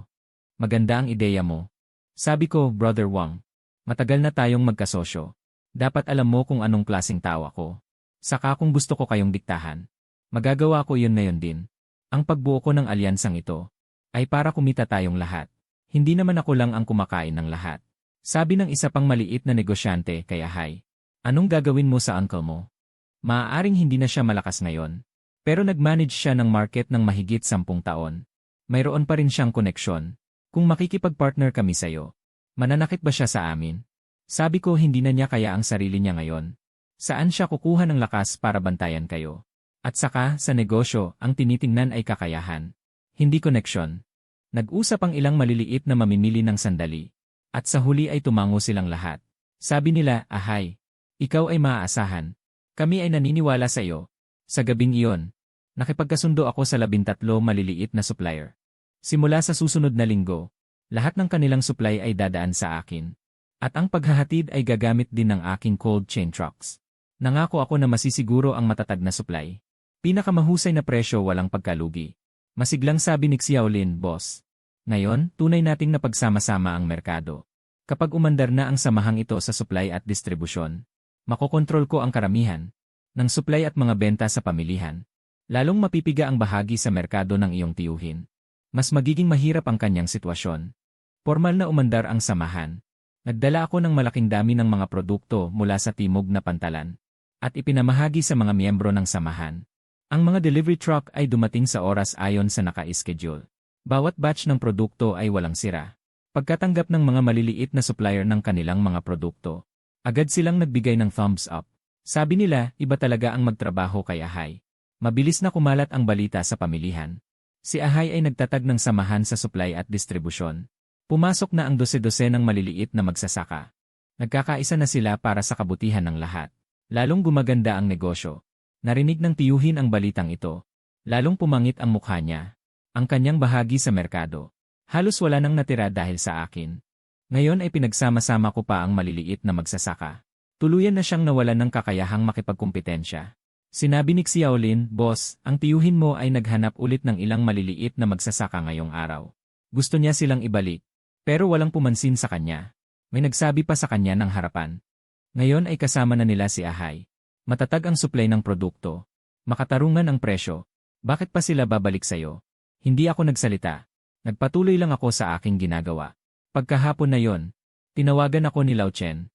Maganda ang ideya mo." Sabi ko, "Brother Wang, matagal na tayong magkasosyo. Dapat alam mo kung anong klaseng tao ako. Saka kung gusto ko kayong diktahan, magagawa ko yun ngayon din. Ang pagbuo ko ng alyansang ito ay para kumita tayong lahat. Hindi naman ako lang ang kumakain ng lahat." Sabi ng isa pang maliit na negosyante kay Ahay, "Anong gagawin mo sa uncle mo? Maaaring hindi na siya malakas ngayon. Pero nag-manage siya ng market ng mahigit 10 taon. Mayroon pa rin siyang koneksyon. Kung makikipag-partner kami sa'yo, mananakit ba siya sa amin?" Sabi ko hindi na niya kaya ang sarili niya ngayon. Saan siya kukuha ng lakas para bantayan kayo? At saka, sa negosyo, ang tinitingnan ay kakayahan, hindi koneksyon. Nag-usap ang ilang maliliit na mamimili ng sandali. At sa huli ay tumango silang lahat. Sabi nila, "Ahay, ikaw ay maaasahan. Kami ay naniniwala sa iyo." Sa gabing iyon, nakipagkasundo ako sa 13 maliliit na supplier. Simula sa susunod na linggo, lahat ng kanilang supply ay dadaan sa akin. At ang paghahatid ay gagamit din ng aking cold chain trucks. Nangako ako na masisiguro ang matatag na supply. Pinakamahusay na presyo, walang pagkalugi. Masiglang sabi ni Xiaolin, "Boss, ngayon, tunay nating napagsama-sama ang merkado. Kapag umandar na ang samahang ito sa supply at distribusyon, makokontrol ko ang karamihan ng supply at mga benta sa pamilihan. Lalong mapipiga ang bahagi sa merkado ng iyong tiyuhin. Mas magiging mahirap ang kanyang sitwasyon." Formal na umandar ang samahan. Nagdala ako ng malaking dami ng mga produkto mula sa Timog na Pantalan at ipinamahagi sa mga miyembro ng samahan. Ang mga delivery truck ay dumating sa oras ayon sa naka-schedule. Bawat batch ng produkto ay walang sira. Pagkatanggap ng mga maliliit na supplier ng kanilang mga produkto, agad silang nagbigay ng thumbs up. Sabi nila, iba talaga ang magtrabaho kay Ahay. Mabilis na kumalat ang balita sa pamilihan. Si Ahay ay nagtatag ng samahan sa supply at distribusyon. Pumasok na ang 12 ng maliliit na magsasaka. Nagkakaisa na sila para sa kabutihan ng lahat. Lalong gumaganda ang negosyo. Narinig ng tiyuhin ang balitang ito. Lalong pumangit ang mukha niya. Ang kanyang bahagi sa merkado. Halos wala nang natira dahil sa akin. Ngayon ay pinagsama-sama ko pa ang maliliit na magsasaka. Tuluyan na siyang nawalan ng kakayahang makipagkumpetensya. Sinabi ni Xiaolin, "Boss, ang tiyuhin mo ay naghanap ulit ng ilang maliliit na magsasaka ngayong araw. Gusto niya silang ibalik. Pero walang pumansin sa kanya. May nagsabi pa sa kanya ng harapan. Ngayon ay kasama na nila si Ahay. Matatag ang supply ng produkto. Makatarungan ang presyo. Bakit pa sila babalik sa'yo?" Hindi ako nagsalita. Nagpatuloy lang ako sa aking ginagawa. Pagkahapon na yon, tinawagan ako ni Lao Chen.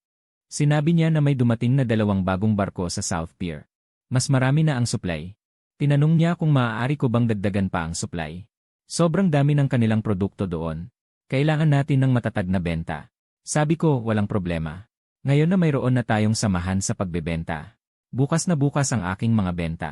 Sinabi niya na may dumating na 2 bagong barko sa South Pier. Mas marami na ang supply. Tinanong niya kung maaari ko bang dagdagan pa ang supply. Sobrang dami ng kanilang produkto doon. Kailangan natin ng matatag na benta. Sabi ko, walang problema. Ngayon na mayroon na tayong samahan sa pagbebenta. Bukas na bukas ang aking mga benta.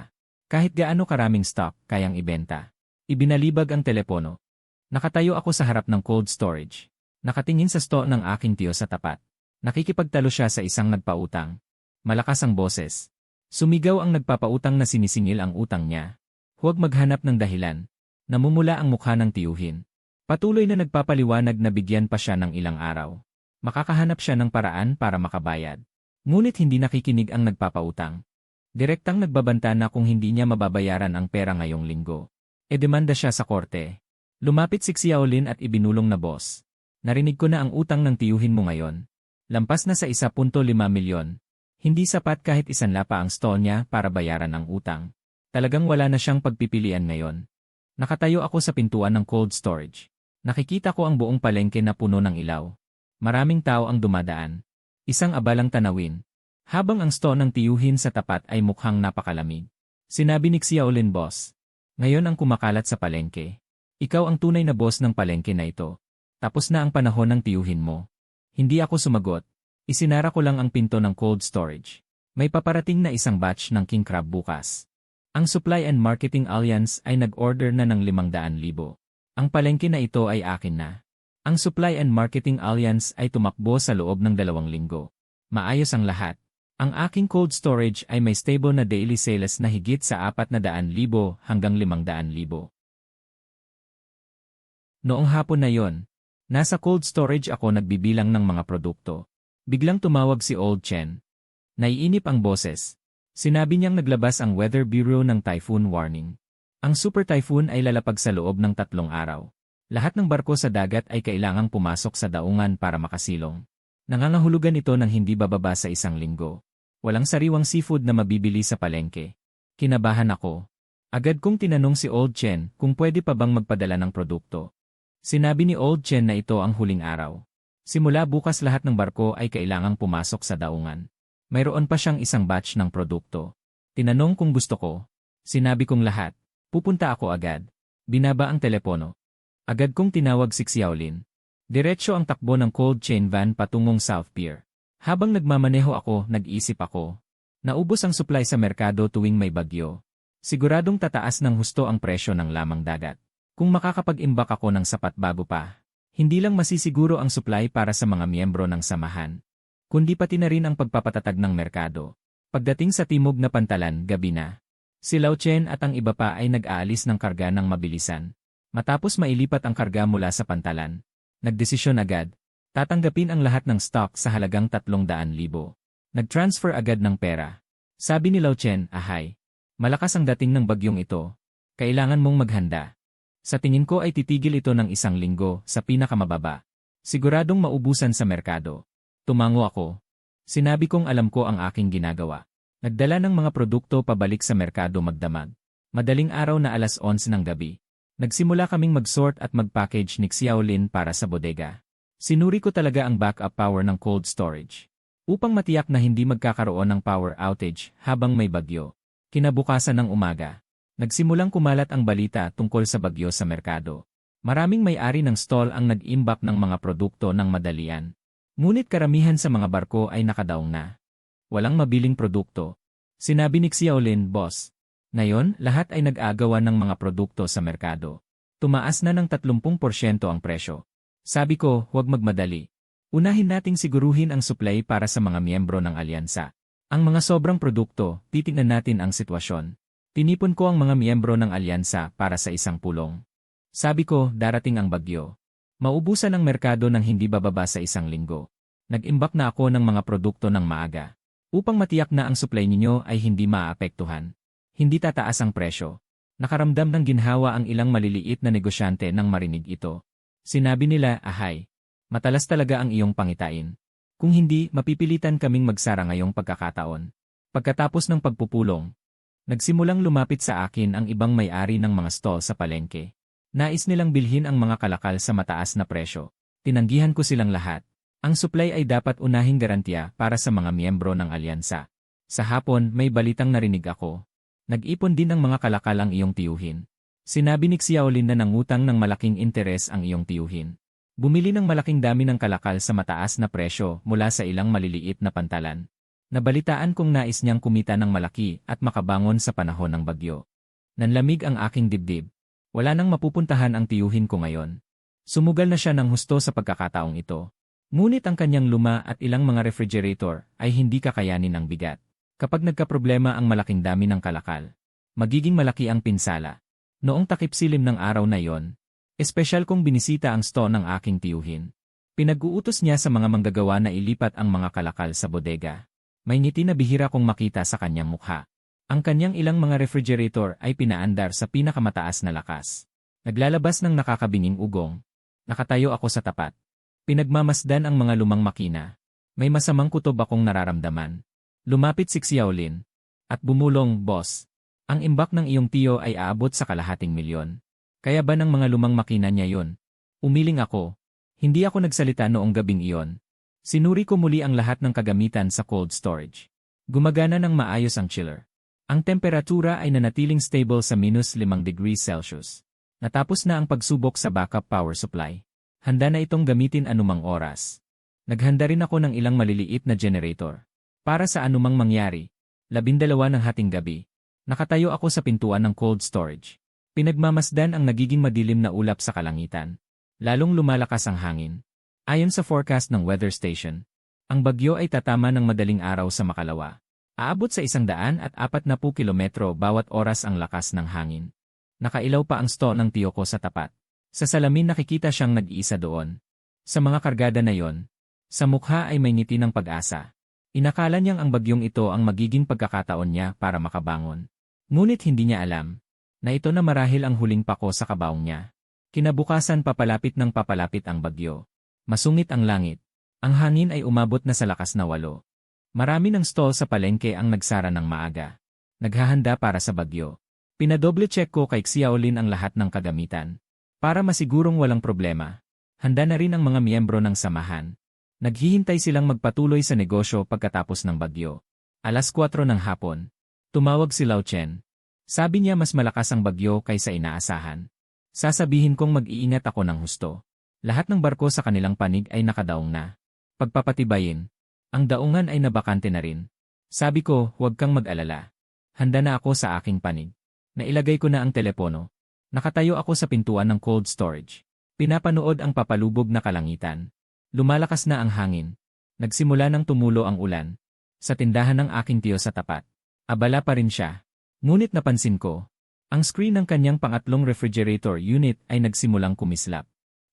Kahit gaano karaming stock, kayang ibenta. Ibinalibag ang telepono. Nakatayo ako sa harap ng cold storage. Nakatingin sa store ng aking tiyo sa tapat. Nakikipagtalo siya sa isang nagpautang. Malakas ang boses. Sumigaw ang nagpapautang na sinisingil ang utang niya. Huwag maghanap ng dahilan. Namumula ang mukha ng tiyuhin. Patuloy na nagpapaliwanag na bigyan pa siya ng ilang araw. Makakahanap siya ng paraan para makabayad. Ngunit hindi nakikinig ang nagpapautang. Direktang nagbabanta na kung hindi niya mababayaran ang pera ngayong linggo. Demanda siya sa korte. Lumapit si Xiaolin at ibinulong na, "Boss, narinig ko na ang utang ng tiyuhin mo ngayon. Lampas na sa 1.5 milyon. Hindi sapat kahit isanla pa ang stall niya para bayaran ang utang. Talagang wala na siyang pagpipilian ngayon." Nakatayo ako sa pintuan ng cold storage. Nakikita ko ang buong palengke na puno ng ilaw. Maraming tao ang dumadaan. Isang abalang tanawin. Habang ang store ng tiyuhin sa tapat ay mukhang napakalamig. Sinabi ni Xiaolin, "Boss, ngayon ang kumakalat sa palengke. Ikaw ang tunay na boss ng palengke na ito. Tapos na ang panahon ng tiyuhin mo." Hindi ako sumagot. Isinara ko lang ang pinto ng cold storage. May paparating na isang batch ng king crab bukas. Ang Supply and Marketing Alliance ay nag-order na ng 500,000. Ang palengke na ito ay akin na. Ang Supply and Marketing Alliance ay tumakbo sa loob ng 2 linggo. Maayos ang lahat. Ang aking cold storage ay may stable na daily sales na higit sa 400,000 hanggang 500,000. Noong hapon na yon, nasa cold storage ako nagbibilang ng mga produkto. Biglang tumawag si Old Chen. Naiinip ang boses. Sinabi niyang naglabas ang Weather Bureau ng typhoon warning. Ang super typhoon ay lalapag sa loob ng 3 araw. Lahat ng barko sa dagat ay kailangang pumasok sa daungan para makasilong. Nangangahulugan ito ng hindi bababa sa 1 linggo. Walang sariwang seafood na mabibili sa palengke. Kinabahan ako. Agad kong tinanong si Old Chen kung pwede pa bang magpadala ng produkto. Sinabi ni Old Chen na ito ang huling araw. Simula bukas lahat ng barko ay kailangang pumasok sa daungan. Mayroon pa siyang isang batch ng produkto. Tinanong kung gusto ko. Sinabi kong lahat. Pupunta ako agad. Binaba ang telepono. Agad kong tinawag si Xiaolin. Diretso ang takbo ng cold chain van patungong South Pier. Habang nagmamaneho ako, nag-isip ako. Naubos ang supply sa merkado tuwing may bagyo. Siguradong tataas ng husto ang presyo ng lamang dagat. Kung makakapag-imbak ako ng sapat bago pa, hindi lang masisiguro ang supply para sa mga miyembro ng samahan, kundi pati na rin ang pagpapatatag ng merkado. Pagdating sa timog na pantalan, gabi na. Si Lao Chen at ang iba pa ay nag-aalis ng karga ng mabilisan. Matapos mailipat ang karga mula sa pantalan, nagdesisyon agad, tatanggapin ang lahat ng stock sa halagang 300,000. Nag-transfer agad ng pera. Sabi ni Lao Chen, ahay, malakas ang dating ng bagyong ito. Kailangan mong maghanda. Sa tingin ko ay titigil ito ng 1 linggo sa pinakamababa. Siguradong maubusan sa merkado. Tumango ako. Sinabi kong alam ko ang aking ginagawa. Nagdala ng mga produkto pabalik sa merkado magdamag. Madaling araw na 11:00 ng gabi. Nagsimula kaming mag-sort at mag-package ni Xiaolin para sa bodega. Sinuri ko talaga ang backup power ng cold storage. Upang matiyak na hindi magkakaroon ng power outage habang may bagyo. Kinabukasan ng umaga, nagsimulang kumalat ang balita tungkol sa bagyo sa merkado. Maraming may-ari ng stall ang nag-imbak ng mga produkto ng madalian. Ngunit karamihan sa mga barko ay nakadaong na. Walang mabiling produkto. Sinabi ni Xiaolin, boss. Ngayon, lahat ay nag-aagawan ng mga produkto sa merkado. Tumaas na ng 30% ang presyo. Sabi ko, huwag magmadali. Unahin nating siguruhin ang supply para sa mga miyembro ng alyansa. Ang mga sobrang produkto, titingnan natin ang sitwasyon. Tinipon ko ang mga miyembro ng alyansa para sa isang pulong. Sabi ko, darating ang bagyo. Maubusan ang merkado ng hindi bababa sa 1 linggo. Nag-imbak na ako ng mga produkto ng maaga. Upang matiyak na ang supply ninyo ay hindi maapektuhan. Hindi tataas ang presyo. Nakaramdam ng ginhawa ang ilang maliliit na negosyante nang marinig ito. Sinabi nila, ahay, matalas talaga ang iyong pangitain. Kung hindi, mapipilitan kaming magsara ngayong pagkakataon. Pagkatapos ng pagpupulong, nagsimulang lumapit sa akin ang ibang may-ari ng mga stall sa palengke. Nais nilang bilhin ang mga kalakal sa mataas na presyo. Tinanggihan ko silang lahat. Ang supply ay dapat unahing garantiya para sa mga miyembro ng alyansa. Sa hapon, may balitang narinig ako. Nag-ipon din ng mga kalakal ang iyong tiyuhin. Sinabi ni Xiaolin na nangutang ng malaking interes ang iyong tiyuhin. Bumili ng malaking dami ng kalakal sa mataas na presyo mula sa ilang maliliit na pantalan. Nabalitaan kong nais niyang kumita ng malaki at makabangon sa panahon ng bagyo. Nanlamig ang aking dibdib. Wala nang mapupuntahan ang tiyuhin ko ngayon. Sumugal na siya ng husto sa pagkakataong ito. Ngunit ang kanyang luma at ilang mga refrigerator ay hindi kakayanin ang bigat. Kapag nagkaproblema ang malaking dami ng kalakal, magiging malaki ang pinsala. Noong takip-silim ng araw na yon, espesyal kong binisita ang store ng aking tiyuhin. Pinag-uutos niya sa mga manggagawa na ilipat ang mga kalakal sa bodega. May ngiti na bihira kong makita sa kanyang mukha. Ang kanyang ilang mga refrigerator ay pinaandar sa pinakamataas na lakas. Naglalabas ng nakakabinging ugong. Nakatayo ako sa tapat. Pinagmamasdan ang mga lumang makina. May masamang kutob akong nararamdaman. Lumapit si Xiaolin. At bumulong, boss. Ang imbak ng iyong tiyo ay aabot sa $250,000. Kaya ba ng mga lumang makina niya yon? Umiling ako. Hindi ako nagsalita noong gabing iyon. Sinuri ko muli ang lahat ng kagamitan sa cold storage. Gumagana ng maayos ang chiller. Ang temperatura ay nanatiling stable sa -5°C. Natapos na ang pagsubok sa backup power supply. Handa na itong gamitin anumang oras. Naghanda rin ako ng ilang maliliit na generator. Para sa anumang mangyari. 12 ng hating gabi. Nakatayo ako sa pintuan ng cold storage. Pinagmamasdan ang nagiging madilim na ulap sa kalangitan. Lalong lumalakas ang hangin. Ayon sa forecast ng weather station, Ang bagyo ay tatama ng madaling araw sa Makalawa. Aabot sa 140 kilometro bawat oras ang lakas ng hangin. Nakailaw pa ang sto ng tiyo ko sa tapat. Sa salamin nakikita siyang nag-iisa doon. Sa mga kargada na yon, sa mukha ay may ngiti ng pag-asa. Inakala niyang ang bagyong ito ang magiging pagkakataon niya para makabangon. Ngunit hindi niya alam na ito na marahil ang huling pako sa kabaong niya. Kinabukasan papalapit ang bagyo. Masungit ang langit. Ang hangin ay umabot na sa lakas na 8. Marami ng stall sa palengke ang nagsara ng maaga. Naghahanda para sa bagyo. Pinadoble-check ko kay Xiaolin ang lahat ng kagamitan. Para masigurong walang problema. Handa na rin ang mga miyembro ng samahan. Naghihintay silang magpatuloy sa negosyo pagkatapos ng bagyo. 4:00 ng hapon. Tumawag si Lao Chen. Sabi niya mas malakas ang bagyo kaysa inaasahan. Sasabihin kong mag-iingat ako ng husto. Lahat ng barko sa kanilang panig ay nakadaong na. Pagpapatibayin. Ang daungan ay nabakante na rin. Sabi ko, huwag kang mag-alala. Handa na ako sa aking panig. Nailagay ko na ang telepono. Nakatayo ako sa pintuan ng cold storage. Pinapanood ang papalubog na kalangitan. Lumalakas na ang hangin. Nagsimula ng tumulo ang ulan. Sa tindahan ng aking tiyo sa tapat. Abala pa rin siya. Ngunit napansin ko, ang screen ng kanyang pangatlong refrigerator unit ay nagsimulang kumislap.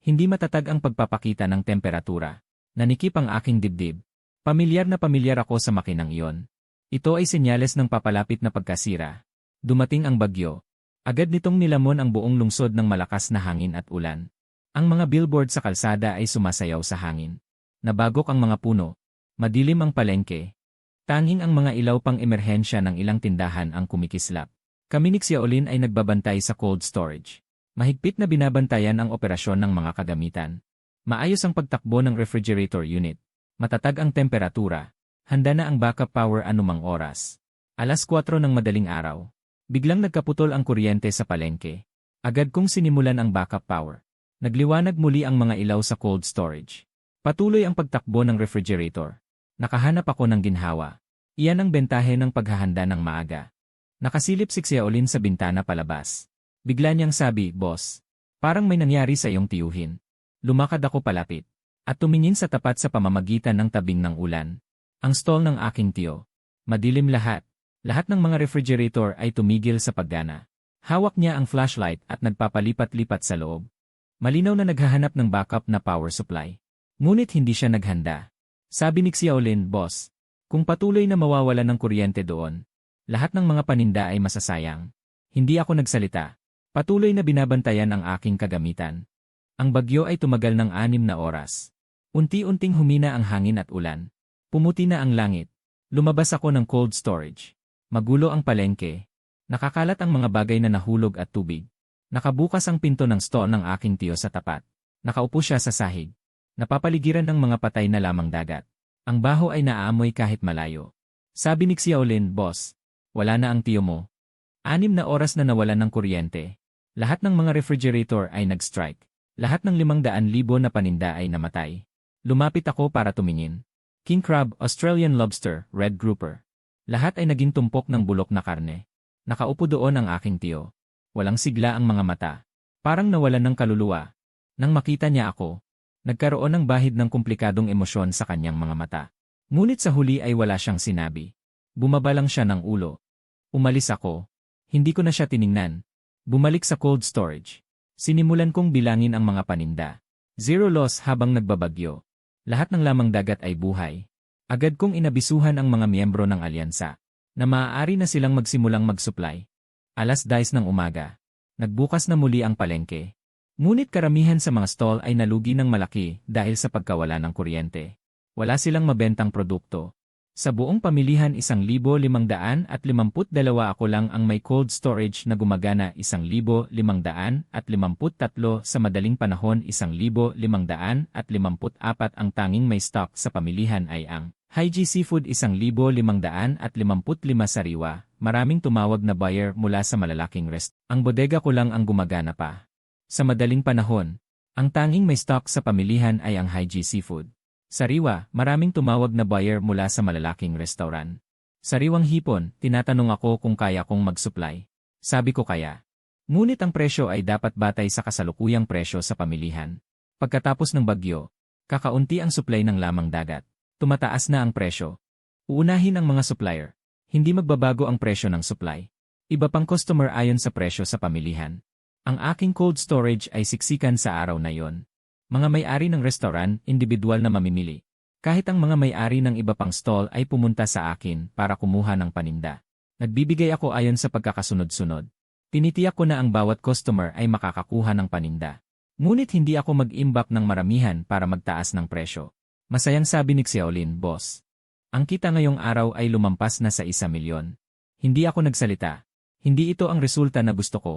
Hindi matatag ang pagpapakita ng temperatura. Nanikip ang aking dibdib. Pamilyar na pamilyar ako sa makinang iyon. Ito ay senyales ng papalapit na pagkasira. Dumating ang bagyo. Agad nitong nilamon ang buong lungsod ng malakas na hangin at ulan. Ang mga billboard sa kalsada ay sumasayaw sa hangin. Nabagok ang mga puno. Madilim ang palengke. Tanging ang mga ilaw pang emerhensya ng ilang tindahan ang kumikislap. Kami ni Xiaolin ay nagbabantay sa cold storage. Mahigpit na binabantayan ang operasyon ng mga kagamitan. Maayos ang pagtakbo ng refrigerator unit. Matatag ang temperatura. Handa na ang backup power anumang oras. 4:00 ng madaling araw. Biglang nagkaputol ang kuryente sa palengke. Agad kong sinimulan ang backup power. Nagliwanag muli ang mga ilaw sa cold storage. Patuloy ang pagtakbo ng refrigerator. Nakahanap ako ng ginhawa. Iyan ang bentahe ng paghahanda ng maaga. Nakasilip si Xiaolin sa bintana palabas. Bigla niyang sabi, "Boss, parang may nangyari sa iyong tiyuhin." Lumakad ako palapit. At tumingin sa tapat sa pamamagitan ng tabing ng ulan. Ang stall ng aking tiyo. Madilim lahat. Lahat ng mga refrigerator ay tumigil sa paggana. Hawak niya ang flashlight at nagpapalipat-lipat sa loob. Malinaw na naghahanap ng backup na power supply. Ngunit hindi siya naghanda. Sabi ni Xiaolin, "Boss, kung patuloy na mawawalan ng kuryente doon, lahat ng mga paninda ay masasayang." Hindi ako nagsalita. Patuloy na binabantayan ang aking kagamitan. Ang bagyo ay tumagal ng 6 na oras. Unti-unting humina ang hangin at ulan. Pumuti na ang langit. Lumabas ako ng cold storage. Magulo ang palengke. Nakakalat ang mga bagay na nahulog at tubig. Nakabukas ang pinto ng store ng aking tiyo sa tapat. Nakaupo siya sa sahig. Napapaligiran ng mga patay na lamang dagat. Ang baho ay naaamoy kahit malayo. Sabi ni Xiaolin, "Boss, wala na ang tiyo mo." 6 na oras na nawalan ng kuryente. Lahat ng mga refrigerator ay nag-strike. Lahat ng 500,000 na paninda ay namatay. Lumapit ako para tumingin. King crab, Australian lobster, red grouper. Lahat ay naging tumpok ng bulok na karne. Nakaupo doon ang aking tiyo. Walang sigla ang mga mata. Parang nawalan ng kaluluwa. Nang makita niya ako, nagkaroon ng bahid ng komplikadong emosyon sa kanyang mga mata. Ngunit sa huli ay wala siyang sinabi. Bumaba lang siya ng ulo. Umalis ako. Hindi ko na siya tiningnan. Bumalik sa cold storage. Sinimulan kong bilangin ang mga paninda. 0 loss habang nagbabagyo. Lahat ng lamang dagat ay buhay. Agad kong inabisuhan ang mga miyembro ng alyansa na maaari na silang magsimulang mag-supply. 10:00 ng umaga. Nagbukas na muli ang palengke. Ngunit karamihan sa mga stall ay nalugi ng malaki dahil sa pagkawala ng kuryente. Wala silang mabentang produkto. Sa buong pamilihan 1,552 ako lang ang may cold storage na gumagana 1,553 sa madaling panahon 1,554 ang tanging may stock sa pamilihan ay ang Haiji Seafood 1,555 sariwa. Maraming tumawag na buyer mula sa malalaking rest. Ang bodega ko lang ang gumagana pa. Sa madaling panahon, ang tanging may stock sa pamilihan ay ang Haiji Seafood. Sariwa, maraming tumawag na buyer mula sa malalaking restaurant. Sariwang hipon, tinatanong ako kung kaya kong mag-supply. Sabi ko kaya. Ngunit ang presyo ay dapat batay sa kasalukuyang presyo sa pamilihan. Pagkatapos ng bagyo, kakaunti ang supply ng lamang dagat. Tumataas na ang presyo. Uunahin ang mga supplier. Hindi magbabago ang presyo ng supply. Iba pang customer ayon sa presyo sa pamilihan. Ang aking cold storage ay siksikan sa araw na yon. Mga may-ari ng restaurant, individual na mamimili. Kahit ang mga may-ari ng iba pang stall ay pumunta sa akin para kumuha ng paninda. Nagbibigay ako ayon sa pagkakasunod-sunod. Tinitiyak ko na ang bawat customer ay makakakuha ng paninda. Ngunit hindi ako mag-imbak ng maramihan para magtaas ng presyo. Masayang sabi ni Xiaolin, boss. Ang kita ngayong araw ay lumampas na sa 1,000,000. Hindi ako nagsalita. Hindi ito ang resulta na gusto ko.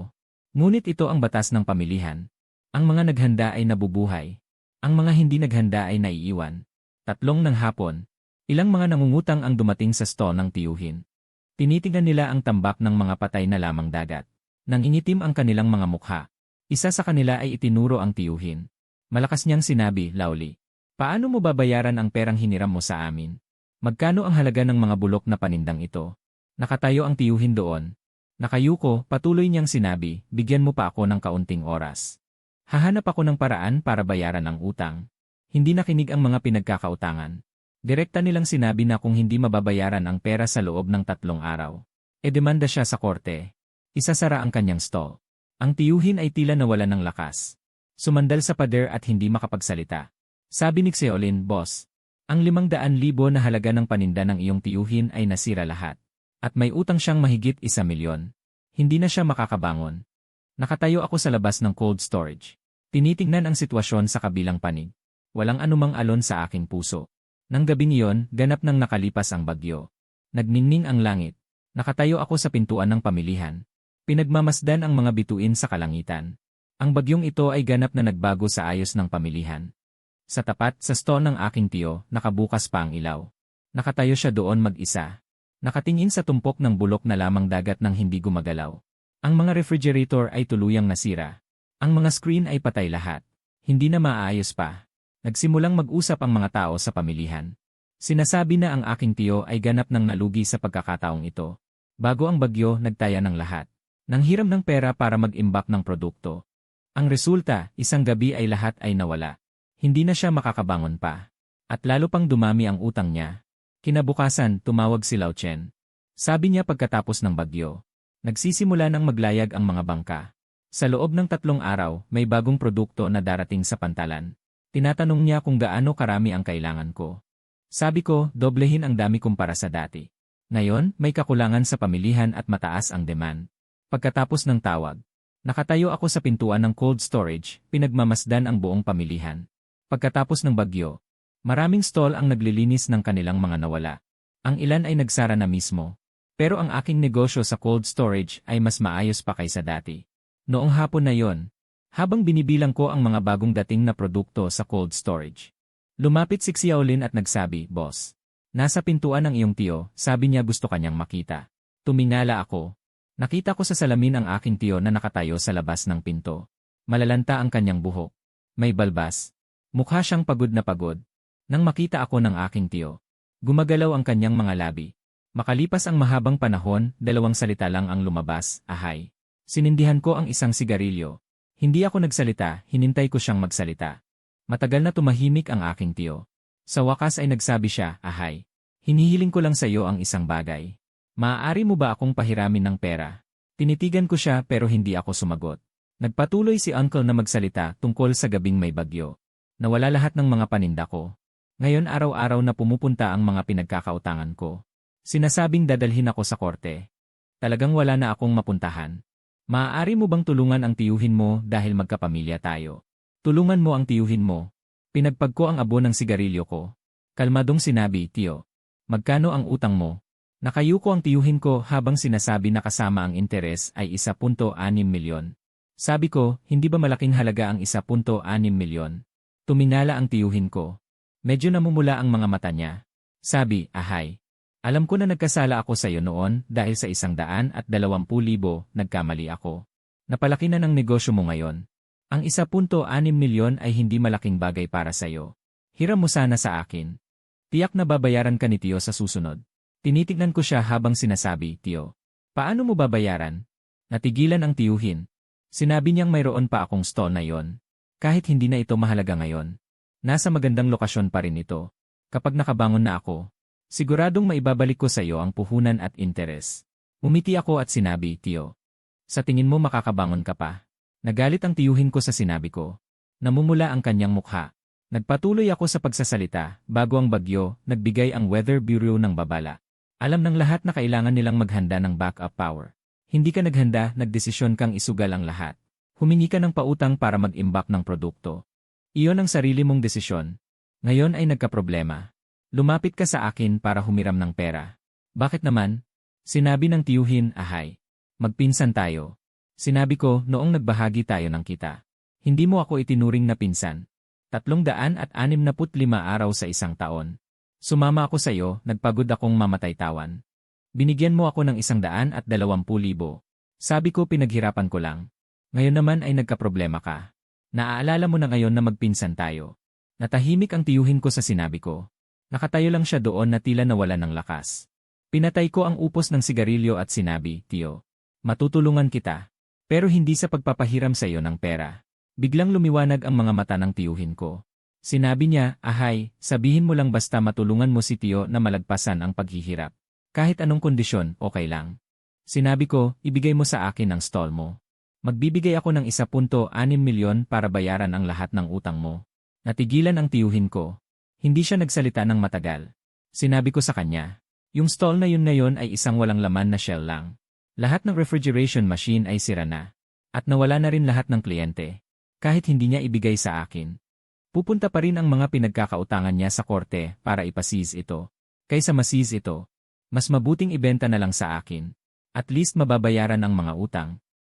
Ngunit ito ang batas ng pamilihan. Ang mga naghanda ay nabubuhay. Ang mga hindi naghanda ay naiiwan. 3 ng hapon. Ilang mga nangungutang ang dumating sa store ng tiyuhin. Tinitingnan nila ang tambak ng mga patay na lamang dagat. Nang ingitim ang kanilang mga mukha. Isa sa kanila ay itinuro ang tiyuhin. Malakas niyang sinabi, Lauli. Paano mo babayaran ang perang hiniram mo sa amin? Magkano ang halaga ng mga bulok na panindang ito? Nakatayo ang tiyuhin doon. Nakayuko, patuloy niyang sinabi, bigyan mo pa ako ng kaunting oras. Hahanap ako ng paraan para bayaran ang utang. Hindi nakinig ang mga pinagkakautangan. Direkta nilang sinabi na kung hindi mababayaran ang pera sa loob ng 3 araw, demanda siya sa korte. Isasara ang kanyang stall. Ang tiyuhin ay tila nawala ng lakas. Sumandal sa pader at hindi makapagsalita. Sabi ni Xiaolin, boss, ang 500,000 na halaga ng paninda ng iyong tiyuhin ay nasira lahat. At may utang siyang mahigit 1,000,000. Hindi na siya makakabangon. Nakatayo ako sa labas ng cold storage. Tinitingnan ang sitwasyon sa kabilang panig. Walang anumang alon sa aking puso. Nang gabing iyon, ganap nang nakalipas ang bagyo. Nagninning ang langit. Nakatayo ako sa pintuan ng pamilihan. Pinagmamasdan ang mga bituin sa kalangitan. Ang bagyong ito ay ganap na nagbago sa ayos ng pamilihan. Sa tapat, sa store ng aking tiyo, nakabukas pa ang ilaw. Nakatayo siya doon mag-isa. Nakatingin sa tumpok ng bulok na lamang dagat nang hindi gumagalaw. Ang mga refrigerator ay tuluyang nasira. Ang mga screen ay patay lahat. Hindi na maayos pa. Nagsimulang mag-usap ang mga tao sa pamilihan. Sinasabi na ang aking tiyo ay ganap ng nalugi sa pagkakataong ito. Bago ang bagyo, nagtaya ng lahat. Nanghiram ng pera para mag-imbak ng produkto. Ang resulta, isang gabi ay lahat ay nawala. Hindi na siya makakabangon pa. At lalo pang dumami ang utang niya. Kinabukasan, tumawag si Lao Chen. Sabi niya pagkatapos ng bagyo. Nagsisimula ng maglayag ang mga bangka. Sa loob ng 3 araw, may bagong produkto na darating sa pantalan. Tinatanong niya kung gaano karami ang kailangan ko. Sabi ko, doblehin ang dami kumpara sa dati. Ngayon, may kakulangan sa pamilihan at mataas ang demand. Pagkatapos ng tawag, nakatayo ako sa pintuan ng cold storage, pinagmamasdan ang buong pamilihan. Pagkatapos ng bagyo, maraming stall ang naglilinis ng kanilang mga nawala. Ang ilan ay nagsara na mismo. Pero ang aking negosyo sa cold storage ay mas maayos pa kaysa dati. Noong hapon na yon, habang binibilang ko ang mga bagong dating na produkto sa cold storage, lumapit si Xiaolin at nagsabi, boss, nasa pintuan ng iyong tiyo, sabi niya gusto kanyang makita. Tumingala ako. Nakita ko sa salamin ang aking tiyo na nakatayo sa labas ng pinto. Malalanta ang kanyang buhok. May balbas. Mukha siyang pagod na pagod. Nang makita ako ng aking tiyo, gumagalaw ang kanyang mga labi. Makalipas ang mahabang panahon, 2 salita lang ang lumabas, ahay. Sinindihan ko ang isang sigarilyo. Hindi ako nagsalita, hinintay ko siyang magsalita. Matagal na tumahimik ang aking tiyo. Sa wakas ay nagsabi siya, ahay. Hinihiling ko lang sa iyo ang isang bagay. Maaari mo ba akong pahiramin ng pera? Tinitigan ko siya pero hindi ako sumagot. Nagpatuloy si uncle na magsalita tungkol sa gabing may bagyo. Nawala lahat ng mga paninda ko. Ngayon araw-araw na pumupunta ang mga pinagkakautangan ko. Sinasabing dadalhin ako sa korte. Talagang wala na akong mapuntahan. Maaari mo bang tulungan ang tiyuhin mo dahil magkapamilya tayo? Tulungan mo ang tiyuhin mo. Pinagpag ko ang abo ng sigarilyo ko. Kalmadong sinabi, tiyo. Magkano ang utang mo? Nakayuko ang tiyuhin ko habang sinasabi na kasama ang interes ay 1.6 milyon. Sabi ko, hindi ba malaking halaga ang 1.6 milyon? Tuminala ang tiyuhin ko. Medyo namumula ang mga mata niya. Sabi, ahay. Alam ko na nagkasala ako sa iyo noon dahil sa 120,000 nagkamali ako. Napalaki na ng negosyo mo ngayon. Ang 1.6 milyon ay hindi malaking bagay para sa iyo. Hiram mo sana sa akin. Tiyak na babayaran ka ni tiyo sa susunod. Tinitignan ko siya habang sinasabi, tiyo. Paano mo babayaran? Natigilan ang tiyuhin. Sinabi niyang mayroon pa akong stall na yon. Kahit hindi na ito mahalaga ngayon. Nasa magandang lokasyon pa rin ito. Kapag nakabangon na ako, siguradong maibabalik ko sa iyo ang puhunan at interes. Umiti ako at sinabi, Tio. Sa tingin mo makakabangon ka pa? Nagalit ang tiyuhin ko sa sinabi ko. Namumula ang kanyang mukha. Nagpatuloy ako sa pagsasalita, bago ang bagyo, nagbigay ang Weather Bureau ng babala. Alam ng lahat na kailangan nilang maghanda ng backup power. Hindi ka naghanda, nagdesisyon kang isugal ang lahat. Humingi ka ng pautang para mag-imbak ng produkto. Iyon ang sarili mong desisyon. Ngayon ay nagkaproblema. Lumapit ka sa akin para humiram ng pera. Bakit naman? Sinabi ng tiyuhin, ahay. Magpinsan tayo. Sinabi ko, noong nagbahagi tayo ng kita. Hindi mo ako itinuring na pinsan. 365 araw sa isang taon. Sumama ako sa iyo, nagpagod akong mamatay tawan. Binigyan mo ako ng 120,000. Sabi ko pinaghirapan ko lang. Ngayon naman ay nagkaproblema ka. Naaalala mo na ngayon na magpinsan tayo. Natahimik ang tiyuhin ko sa sinabi ko. Nakatayo lang siya doon na tila nawala ng lakas. Pinatay ko ang upos ng sigarilyo at sinabi, Tio, matutulungan kita. Pero hindi sa pagpapahiram sa iyo ng pera. Biglang lumiwanag ang mga mata ng tiyuhin ko. Sinabi niya, ahay, sabihin mo lang basta matulungan mo si Tio na malagpasan ang paghihirap. Kahit anong kondisyon, okay lang. Sinabi ko, ibigay mo sa akin ang stall mo. Magbibigay ako ng 1.6 milyon para bayaran ang lahat ng utang mo. Natigilan ang tiyuhin ko. Hindi siya nagsalita ng matagal. Sinabi ko sa kanya, yung stall na yun ay isang walang laman na shell lang. Lahat ng refrigeration machine ay sira na. At nawala na rin lahat ng kliyente. Kahit hindi niya ibigay sa akin. Pupunta pa rin ang mga pinagkakautangan niya sa korte para ipasiz ito. Kaysa masiz ito, mas mabuting ibenta na lang sa akin. At least mababayaran ang mga utang.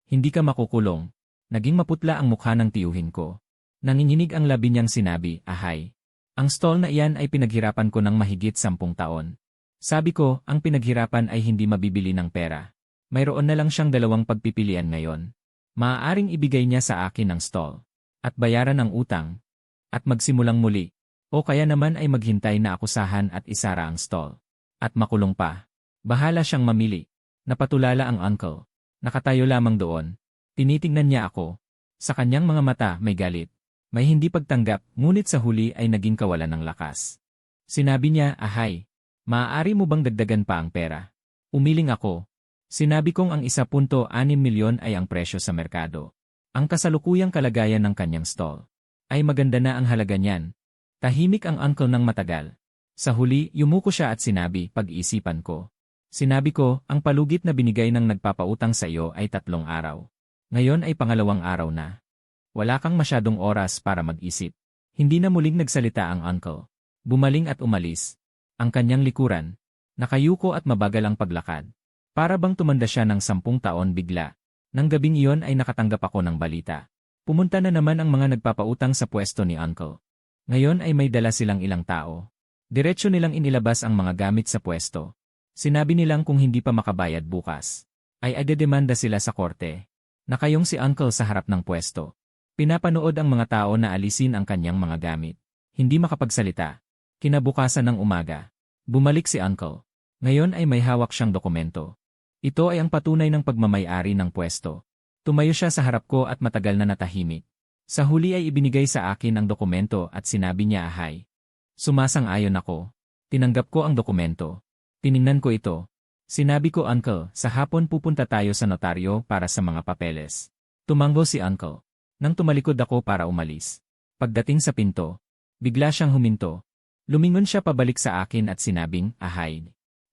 Hindi ka makukulong. Naging maputla ang mukha ng tiyuhin ko. Nanginginig ang labi niyang sinabi, ahay. Ang stall na iyan ay pinaghirapan ko ng mahigit 10 taon. Sabi ko, ang pinaghirapan ay hindi mabibili ng pera. Mayroon na lang siyang 2 pagpipilian ngayon. Maaaring ibigay niya sa akin ang stall. At bayaran ang utang. At magsimulang muli. O kaya naman ay maghintay na akusahan at isara ang stall. At makulong pa. Bahala siyang mamili. Napatulala ang uncle. Nakatayo lamang doon. Tinitingnan niya ako. Sa kanyang mga mata may galit. May hindi pagtanggap, ngunit sa huli ay naging kawalan ng lakas. Sinabi niya, ahay, maaari mo bang dagdagan pa ang pera? Umiling ako. Sinabi kong ang 1.6 milyon ay ang presyo sa merkado. Ang kasalukuyang kalagayan ng kanyang stall. Ay maganda na ang halaga niyan. Tahimik ang uncle ng matagal. Sa huli, yumuko siya at sinabi, pag-iisipan ko. Sinabi ko, ang palugit na binigay ng nagpapautang sa iyo ay 3 araw. Ngayon ay 2 araw na. Wala kang masyadong oras para mag-isip. Hindi na muling nagsalita ang uncle. Bumaling at umalis. Ang kanyang likuran. Nakayuko at mabagal ang paglakad. Para bang tumanda siya ng 10 taon bigla. Nang gabing iyon ay nakatanggap ako ng balita. Pumunta na naman ang mga nagpapautang sa pwesto ni uncle. Ngayon ay may dala silang ilang tao. Diretso nilang inilabas ang mga gamit sa pwesto. Sinabi nilang kung hindi pa makabayad bukas, ay adedemanda sila sa korte. Nakayong si uncle sa harap ng pwesto. Pinapanood ang mga tao na alisin ang kanyang mga gamit. Hindi makapagsalita. Kinabukasan ng umaga. Bumalik si uncle. Ngayon ay may hawak siyang dokumento. Ito ay ang patunay ng pagmamay-ari ng pwesto. Tumayo siya sa harap ko at matagal na natahimik. Sa huli ay ibinigay sa akin ang dokumento at sinabi niya ahay. Sumasang-ayon ako. Tinanggap ko ang dokumento. Tiningnan ko ito. Sinabi ko, uncle, sa hapon pupunta tayo sa notaryo para sa mga papeles. Tumango si uncle. Nang tumalikod ako para umalis. Pagdating sa pinto, bigla siyang huminto. Lumingon siya pabalik sa akin at sinabing, ahay.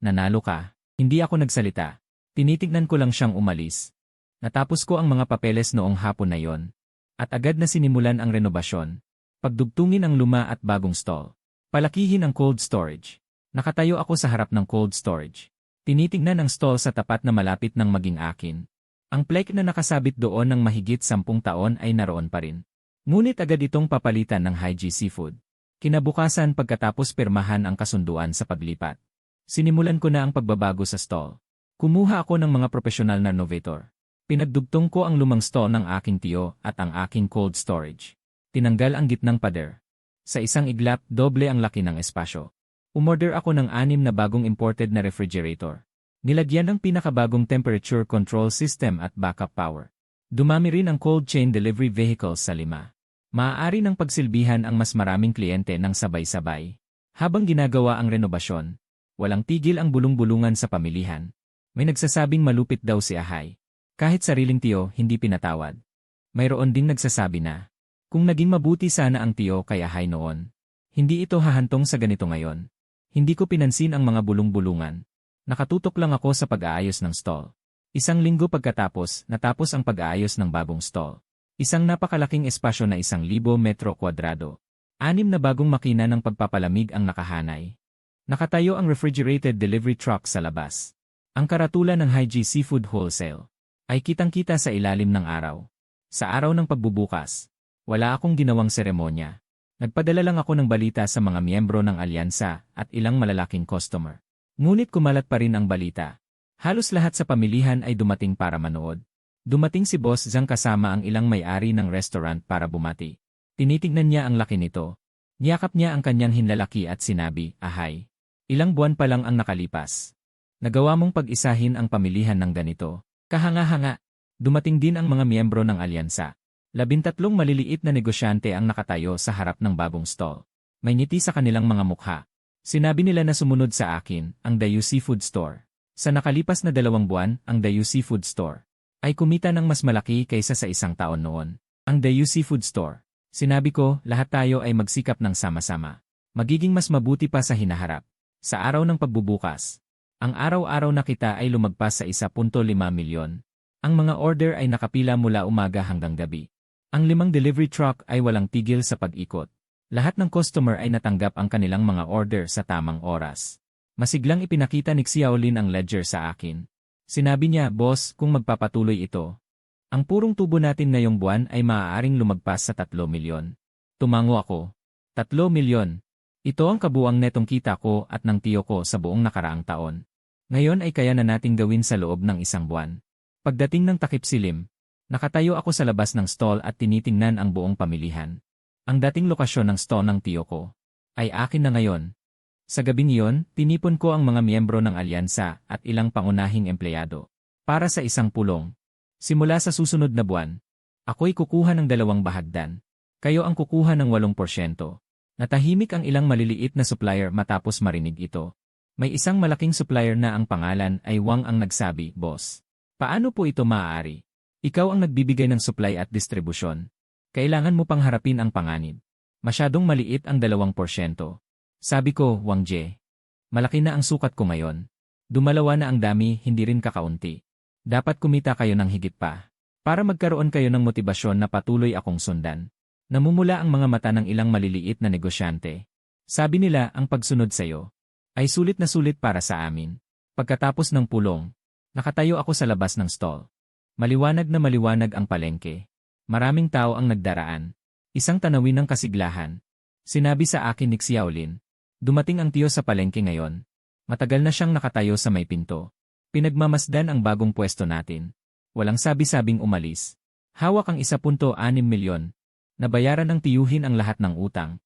Nanalo ka. Hindi ako nagsalita. Tinitignan ko lang siyang umalis. Natapos ko ang mga papeles noong hapon na yon. At agad na sinimulan ang renobasyon. Pagdugtungin ang luma at bagong stall. Palakihin ang cold storage. Nakatayo ako sa harap ng cold storage. Tinitignan ang stall sa tapat na malapit ng maging akin. Ang plaque na nakasabit doon ng mahigit 10 taon ay naroon pa rin. Ngunit agad itong papalitan ng Hygie Seafood. Kinabukasan pagkatapos pirmahan ang kasunduan sa paglipat. Sinimulan ko na ang pagbabago sa stall. Kumuha ako ng mga profesional na renovator. Pinagdugtong ko ang lumang stall ng aking tiyo at ang aking cold storage. Tinanggal ang gitnang pader. Sa isang iglap, doble ang laki ng espasyo. Umorder ako ng 6 na bagong imported na refrigerator. Nilagyan ng pinakabagong temperature control system at backup power. Dumami rin ang cold chain delivery vehicles sa 5. Maaari ng pagsilbihan ang mas maraming kliyente ng sabay-sabay. Habang ginagawa ang renobasyon, walang tigil ang bulong-bulungan sa pamilihan. May nagsasabing malupit daw si Ahay. Kahit sariling tiyo, hindi pinatawad. Mayroon ding nagsasabi na, kung naging mabuti sana ang tiyo kay Ahay noon, hindi ito hahantong sa ganito ngayon. Hindi ko pinansin ang mga bulong-bulungan. Nakatutok lang ako sa pag-aayos ng stall. Isang linggo pagkatapos, natapos ang pag-aayos ng bagong stall. Isang napakalaking espasyo na 1,000 metro kwadrado. 6 na bagong makina ng pagpapalamig ang nakahanay. Nakatayo ang refrigerated delivery truck sa labas. Ang karatula ng Hygie Seafood Wholesale ay kitang-kita sa ilalim ng araw. Sa araw ng pagbubukas, wala akong ginawang seremonya. Nagpadala lang ako ng balita sa mga miyembro ng alyansa at ilang malalaking customer. Ngunit kumalat pa rin ang balita. Halos lahat sa pamilihan ay dumating para manood. Dumating si Boss Zhang kasama ang ilang may-ari ng restaurant para bumati. Tinitignan niya ang laki nito. Niyakap niya ang kanyang hinlalaki at sinabi, Ahay. Ilang buwan pa lang ang nakalipas. Nagawa mong pag-isahin ang pamilihan ng ganito. Kahanga-hanga. Dumating din ang mga miyembro ng alyansa. 13 maliliit na negosyante ang nakatayo sa harap ng bagong stall. May ngiti sa kanilang mga mukha. Sinabi nila na sumunod sa akin, ang Dayu Seafood Store. Sa nakalipas na 2 buwan, ang Dayu Seafood Store ay kumita ng mas malaki kaysa sa 1 taon noon. Ang Dayu Seafood Store. Sinabi ko, lahat tayo ay magsikap ng sama-sama. Magiging mas mabuti pa sa hinaharap. Sa araw ng pagbubukas, ang araw-araw na kita ay lumagpas sa 1.5 milyon. Ang mga order ay nakapila mula umaga hanggang gabi. Ang 5 delivery truck ay walang tigil sa pag-ikot. Lahat ng customer ay natanggap ang kanilang mga order sa tamang oras. Masiglang ipinakita ni Xiaolin ang ledger sa akin. Sinabi niya, Boss, kung magpapatuloy ito, ang purong tubo natin ngayong buwan ay maaaring lumagpas sa 3 milyon. Tumango ako. 3 milyon. Ito ang kabuang netong kita ko at ng tiyo ko sa buong nakaraang taon. Ngayon ay kaya na nating gawin sa loob ng 1 buwan. Pagdating ng takip silim, nakatayo ako sa labas ng stall at tinitingnan ang buong pamilihan. Ang dating lokasyon ng stall ng tiyo ko ay akin na ngayon. Sa gabing iyon, tinipon ko ang mga miyembro ng alyansa at ilang pangunahing empleyado para sa isang pulong. Simula sa susunod na buwan, ako'y kukuha ng 2 bahagdan. Kayo ang kukuha ng 8%. Natahimik ang ilang maliliit na supplier matapos marinig ito. May isang malaking supplier na ang pangalan ay Wang ang nagsabi, Boss. Paano po ito maaari? Ikaw ang nagbibigay ng supply at distribusyon. Kailangan mo pang harapin ang panganib. Masyadong maliit ang 2%. Sabi ko, Wang Jie. Malaki na ang sukat ko ngayon. Dumalawa na ang dami, hindi rin kakaunti. Dapat kumita kayo ng higit pa. Para magkaroon kayo ng motibasyon na patuloy akong sundan. Namumula ang mga mata ng ilang maliliit na negosyante. Sabi nila, ang pagsunod sayo ay sulit na sulit para sa amin. Pagkatapos ng pulong, nakatayo ako sa labas ng stall. Maliwanag na maliwanag ang palengke. Maraming tao ang nagdaraan. Isang tanawin ng kasiglahan. Sinabi sa akin ni Xiaolin, dumating ang tiyo sa palengke ngayon. Matagal na siyang nakatayo sa may pinto. Pinagmamasdan ang bagong pwesto natin. Walang sabi-sabing umalis. Hawak ang 1.6 milyon. Nabayaran ng tiyuhin ang lahat ng utang.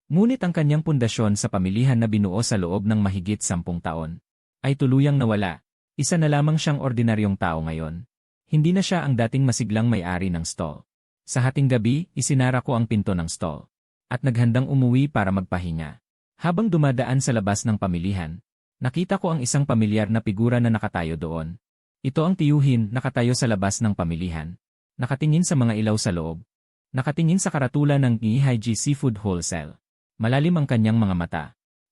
Ngunit ang kanyang pundasyon sa pamilihan na binuo sa loob ng mahigit 10 taon ay tuluyang nawala. Isa na lamang siyang ordinaryong tao ngayon. Hindi na siya ang dating masiglang may-ari ng stall. Sa hating gabi, isinara ko ang pinto ng stall at naghandang umuwi para magpahinga. Habang dumadaan sa labas ng pamilihan, nakita ko ang isang pamilyar na figura na nakatayo doon. Ito ang tiyuhin, nakatayo sa labas ng pamilihan. Nakatingin sa mga ilaw sa loob. Nakatingin sa karatula ng Hygie Seafood Wholesale. Malalim ang kanyang mga mata.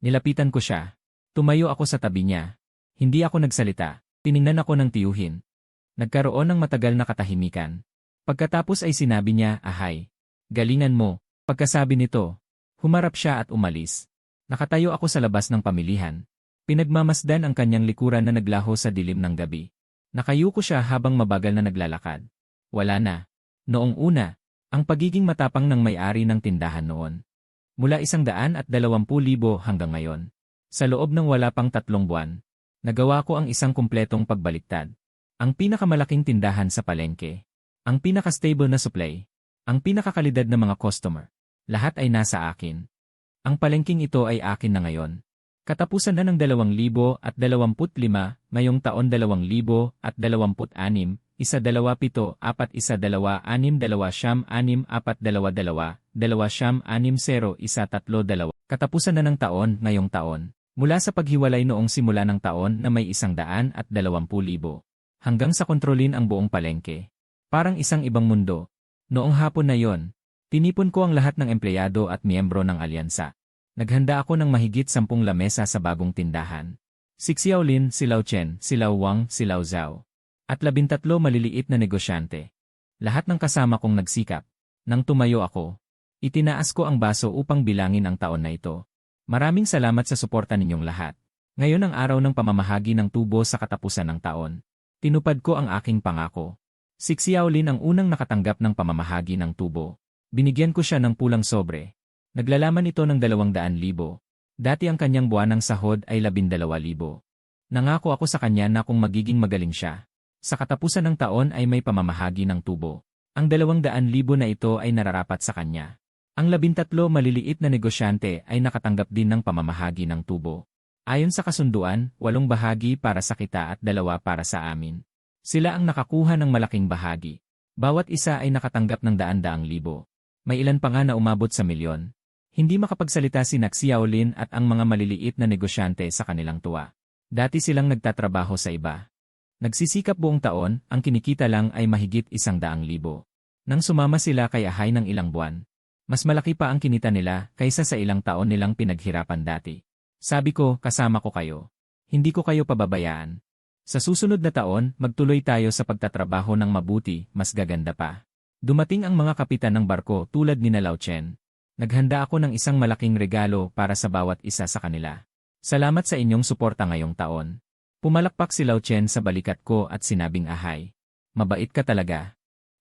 Nilapitan ko siya. Tumayo ako sa tabi niya. Hindi ako nagsalita. Tiningnan ako ng tiyuhin. Nagkaroon ng matagal na katahimikan. Pagkatapos ay sinabi niya, Ahay. Galingan mo. Pagkasabi nito, humarap siya at umalis. Nakatayo ako sa labas ng pamilihan. Pinagmamasdan ang kanyang likuran na naglaho sa dilim ng gabi. Nakayuko siya habang mabagal na naglalakad. Wala na. Noong una, ang pagiging matapang ng may-ari ng tindahan noon. Mula 120,000 hanggang ngayon. Sa loob ng wala pang 3 buwan, nagawa ko ang isang kumpletong pagbaliktad. Ang pinakamalaking tindahan sa palengke. Ang pinaka-stable na supply. Ang pinakakalidad na mga customer. Lahat ay nasa akin. Ang palengking ito ay akin na ngayon. Katapusan na ng 2025, ngayong taon 2026, 1-2-2-1-2-9-6-6-4-2-2-2-1-3-2. Katapusan na ng taon ngayong taon. Mula sa paghiwalay noong simula ng taon na may 120,000 hanggang sa kontrolin ang buong palengke. Parang isang ibang mundo. Noong hapon na yon, tinipon ko ang lahat ng empleyado at miyembro ng alyansa. Naghanda ako ng mahigit 10 lamesa sa bagong tindahan. Si Xiaolin, si Lao Chen, si Lao Wang, si Lao Zhao. At 13 maliliit na negosyante. Lahat ng kasama kong nagsikap. Nang tumayo ako, itinaas ko ang baso upang bilangin ang taon na ito. Maraming salamat sa suporta ninyong lahat. Ngayon ang araw ng pamamahagi ng tubo sa katapusan ng taon. Tinupad ko ang aking pangako. Si Xiaolin ang unang nakatanggap ng pamamahagi ng tubo. Binigyan ko siya ng pulang sobre. Naglalaman ito ng 200,000. Dati ang kanyang buwanang sahod ay 12,000. Nangako ako sa kanya na kung magiging magaling siya, sa katapusan ng taon ay may pamamahagi ng tubo. Ang 200,000 na ito ay nararapat sa kanya. Ang 13 maliliit na negosyante ay nakatanggap din ng pamamahagi ng tubo. Ayon sa kasunduan, 8 bahagi para sa kita at 2 para sa amin. Sila ang nakakuha ng malaking bahagi. Bawat isa ay nakatanggap ng 100,000. May ilan pa nga na umabot sa milyon. Hindi makapagsalita si Xiaolin at ang mga maliliit na negosyante sa kanilang tuwa. Dati silang nagtatrabaho sa iba. Nagsisikap buong taon, ang kinikita lang ay mahigit 100,000. Nang sumama sila kay Ahay ng ilang buwan, mas malaki pa ang kinita nila kaysa sa ilang taon nilang pinaghirapan dati. Sabi ko, kasama ko kayo. Hindi ko kayo pababayaan. Sa susunod na taon, magtuloy tayo sa pagtatrabaho ng mabuti, mas gaganda pa. Dumating ang mga kapitan ng barko tulad ni Lao Chen. Naghanda ako ng isang malaking regalo para sa bawat isa sa kanila. Salamat sa inyong suporta ngayong taon. Pumalakpak si Lao Chen sa balikat ko at sinabing, Ahay, mabait ka talaga.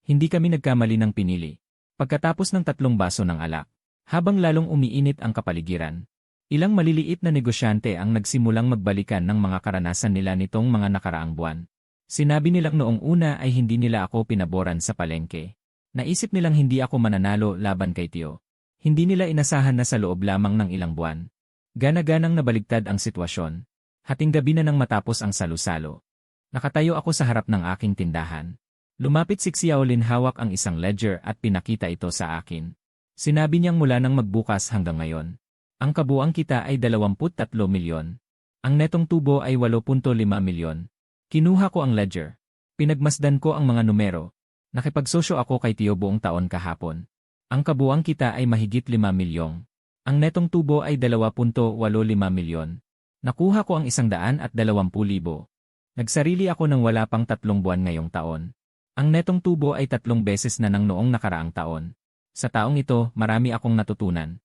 Hindi kami nagkamali ng pinili. Pagkatapos ng 3 baso ng alak, habang lalong umiinit ang kapaligiran, ilang maliliit na negosyante ang nagsimulang magbalikan ng mga karanasan nila nitong mga nakaraang buwan. Sinabi nilang noong una ay hindi nila ako pinaboran sa palengke. Naisip nilang hindi ako mananalo laban kay Tio. Hindi nila inasahan na sa loob lamang ng ilang buwan. Gana-ganang nabaligtad ang sitwasyon. Hating gabi na nang matapos ang salo-salo. Nakatayo ako sa harap ng aking tindahan. Lumapit si Xiaolin, hawak ang isang ledger at pinakita ito sa akin. Sinabi niyang mula nang magbukas hanggang ngayon, ang kabuang kita ay 23 milyon. Ang netong tubo ay 8.5 milyon. Kinuha ko ang ledger. Pinagmasdan ko ang mga numero. Nakipagsosyo ako kay Tio buong taon kahapon. Ang kabuang kita ay mahigit 5 milyong. Ang netong tubo ay 2.85 milyon. Nakuha ko ang 120,000. Nagsarili ako ng wala pang 3 buwan ngayong taon. Ang netong tubo ay 3 beses na ng noong nakaraang taon. Sa taong ito, marami akong natutunan.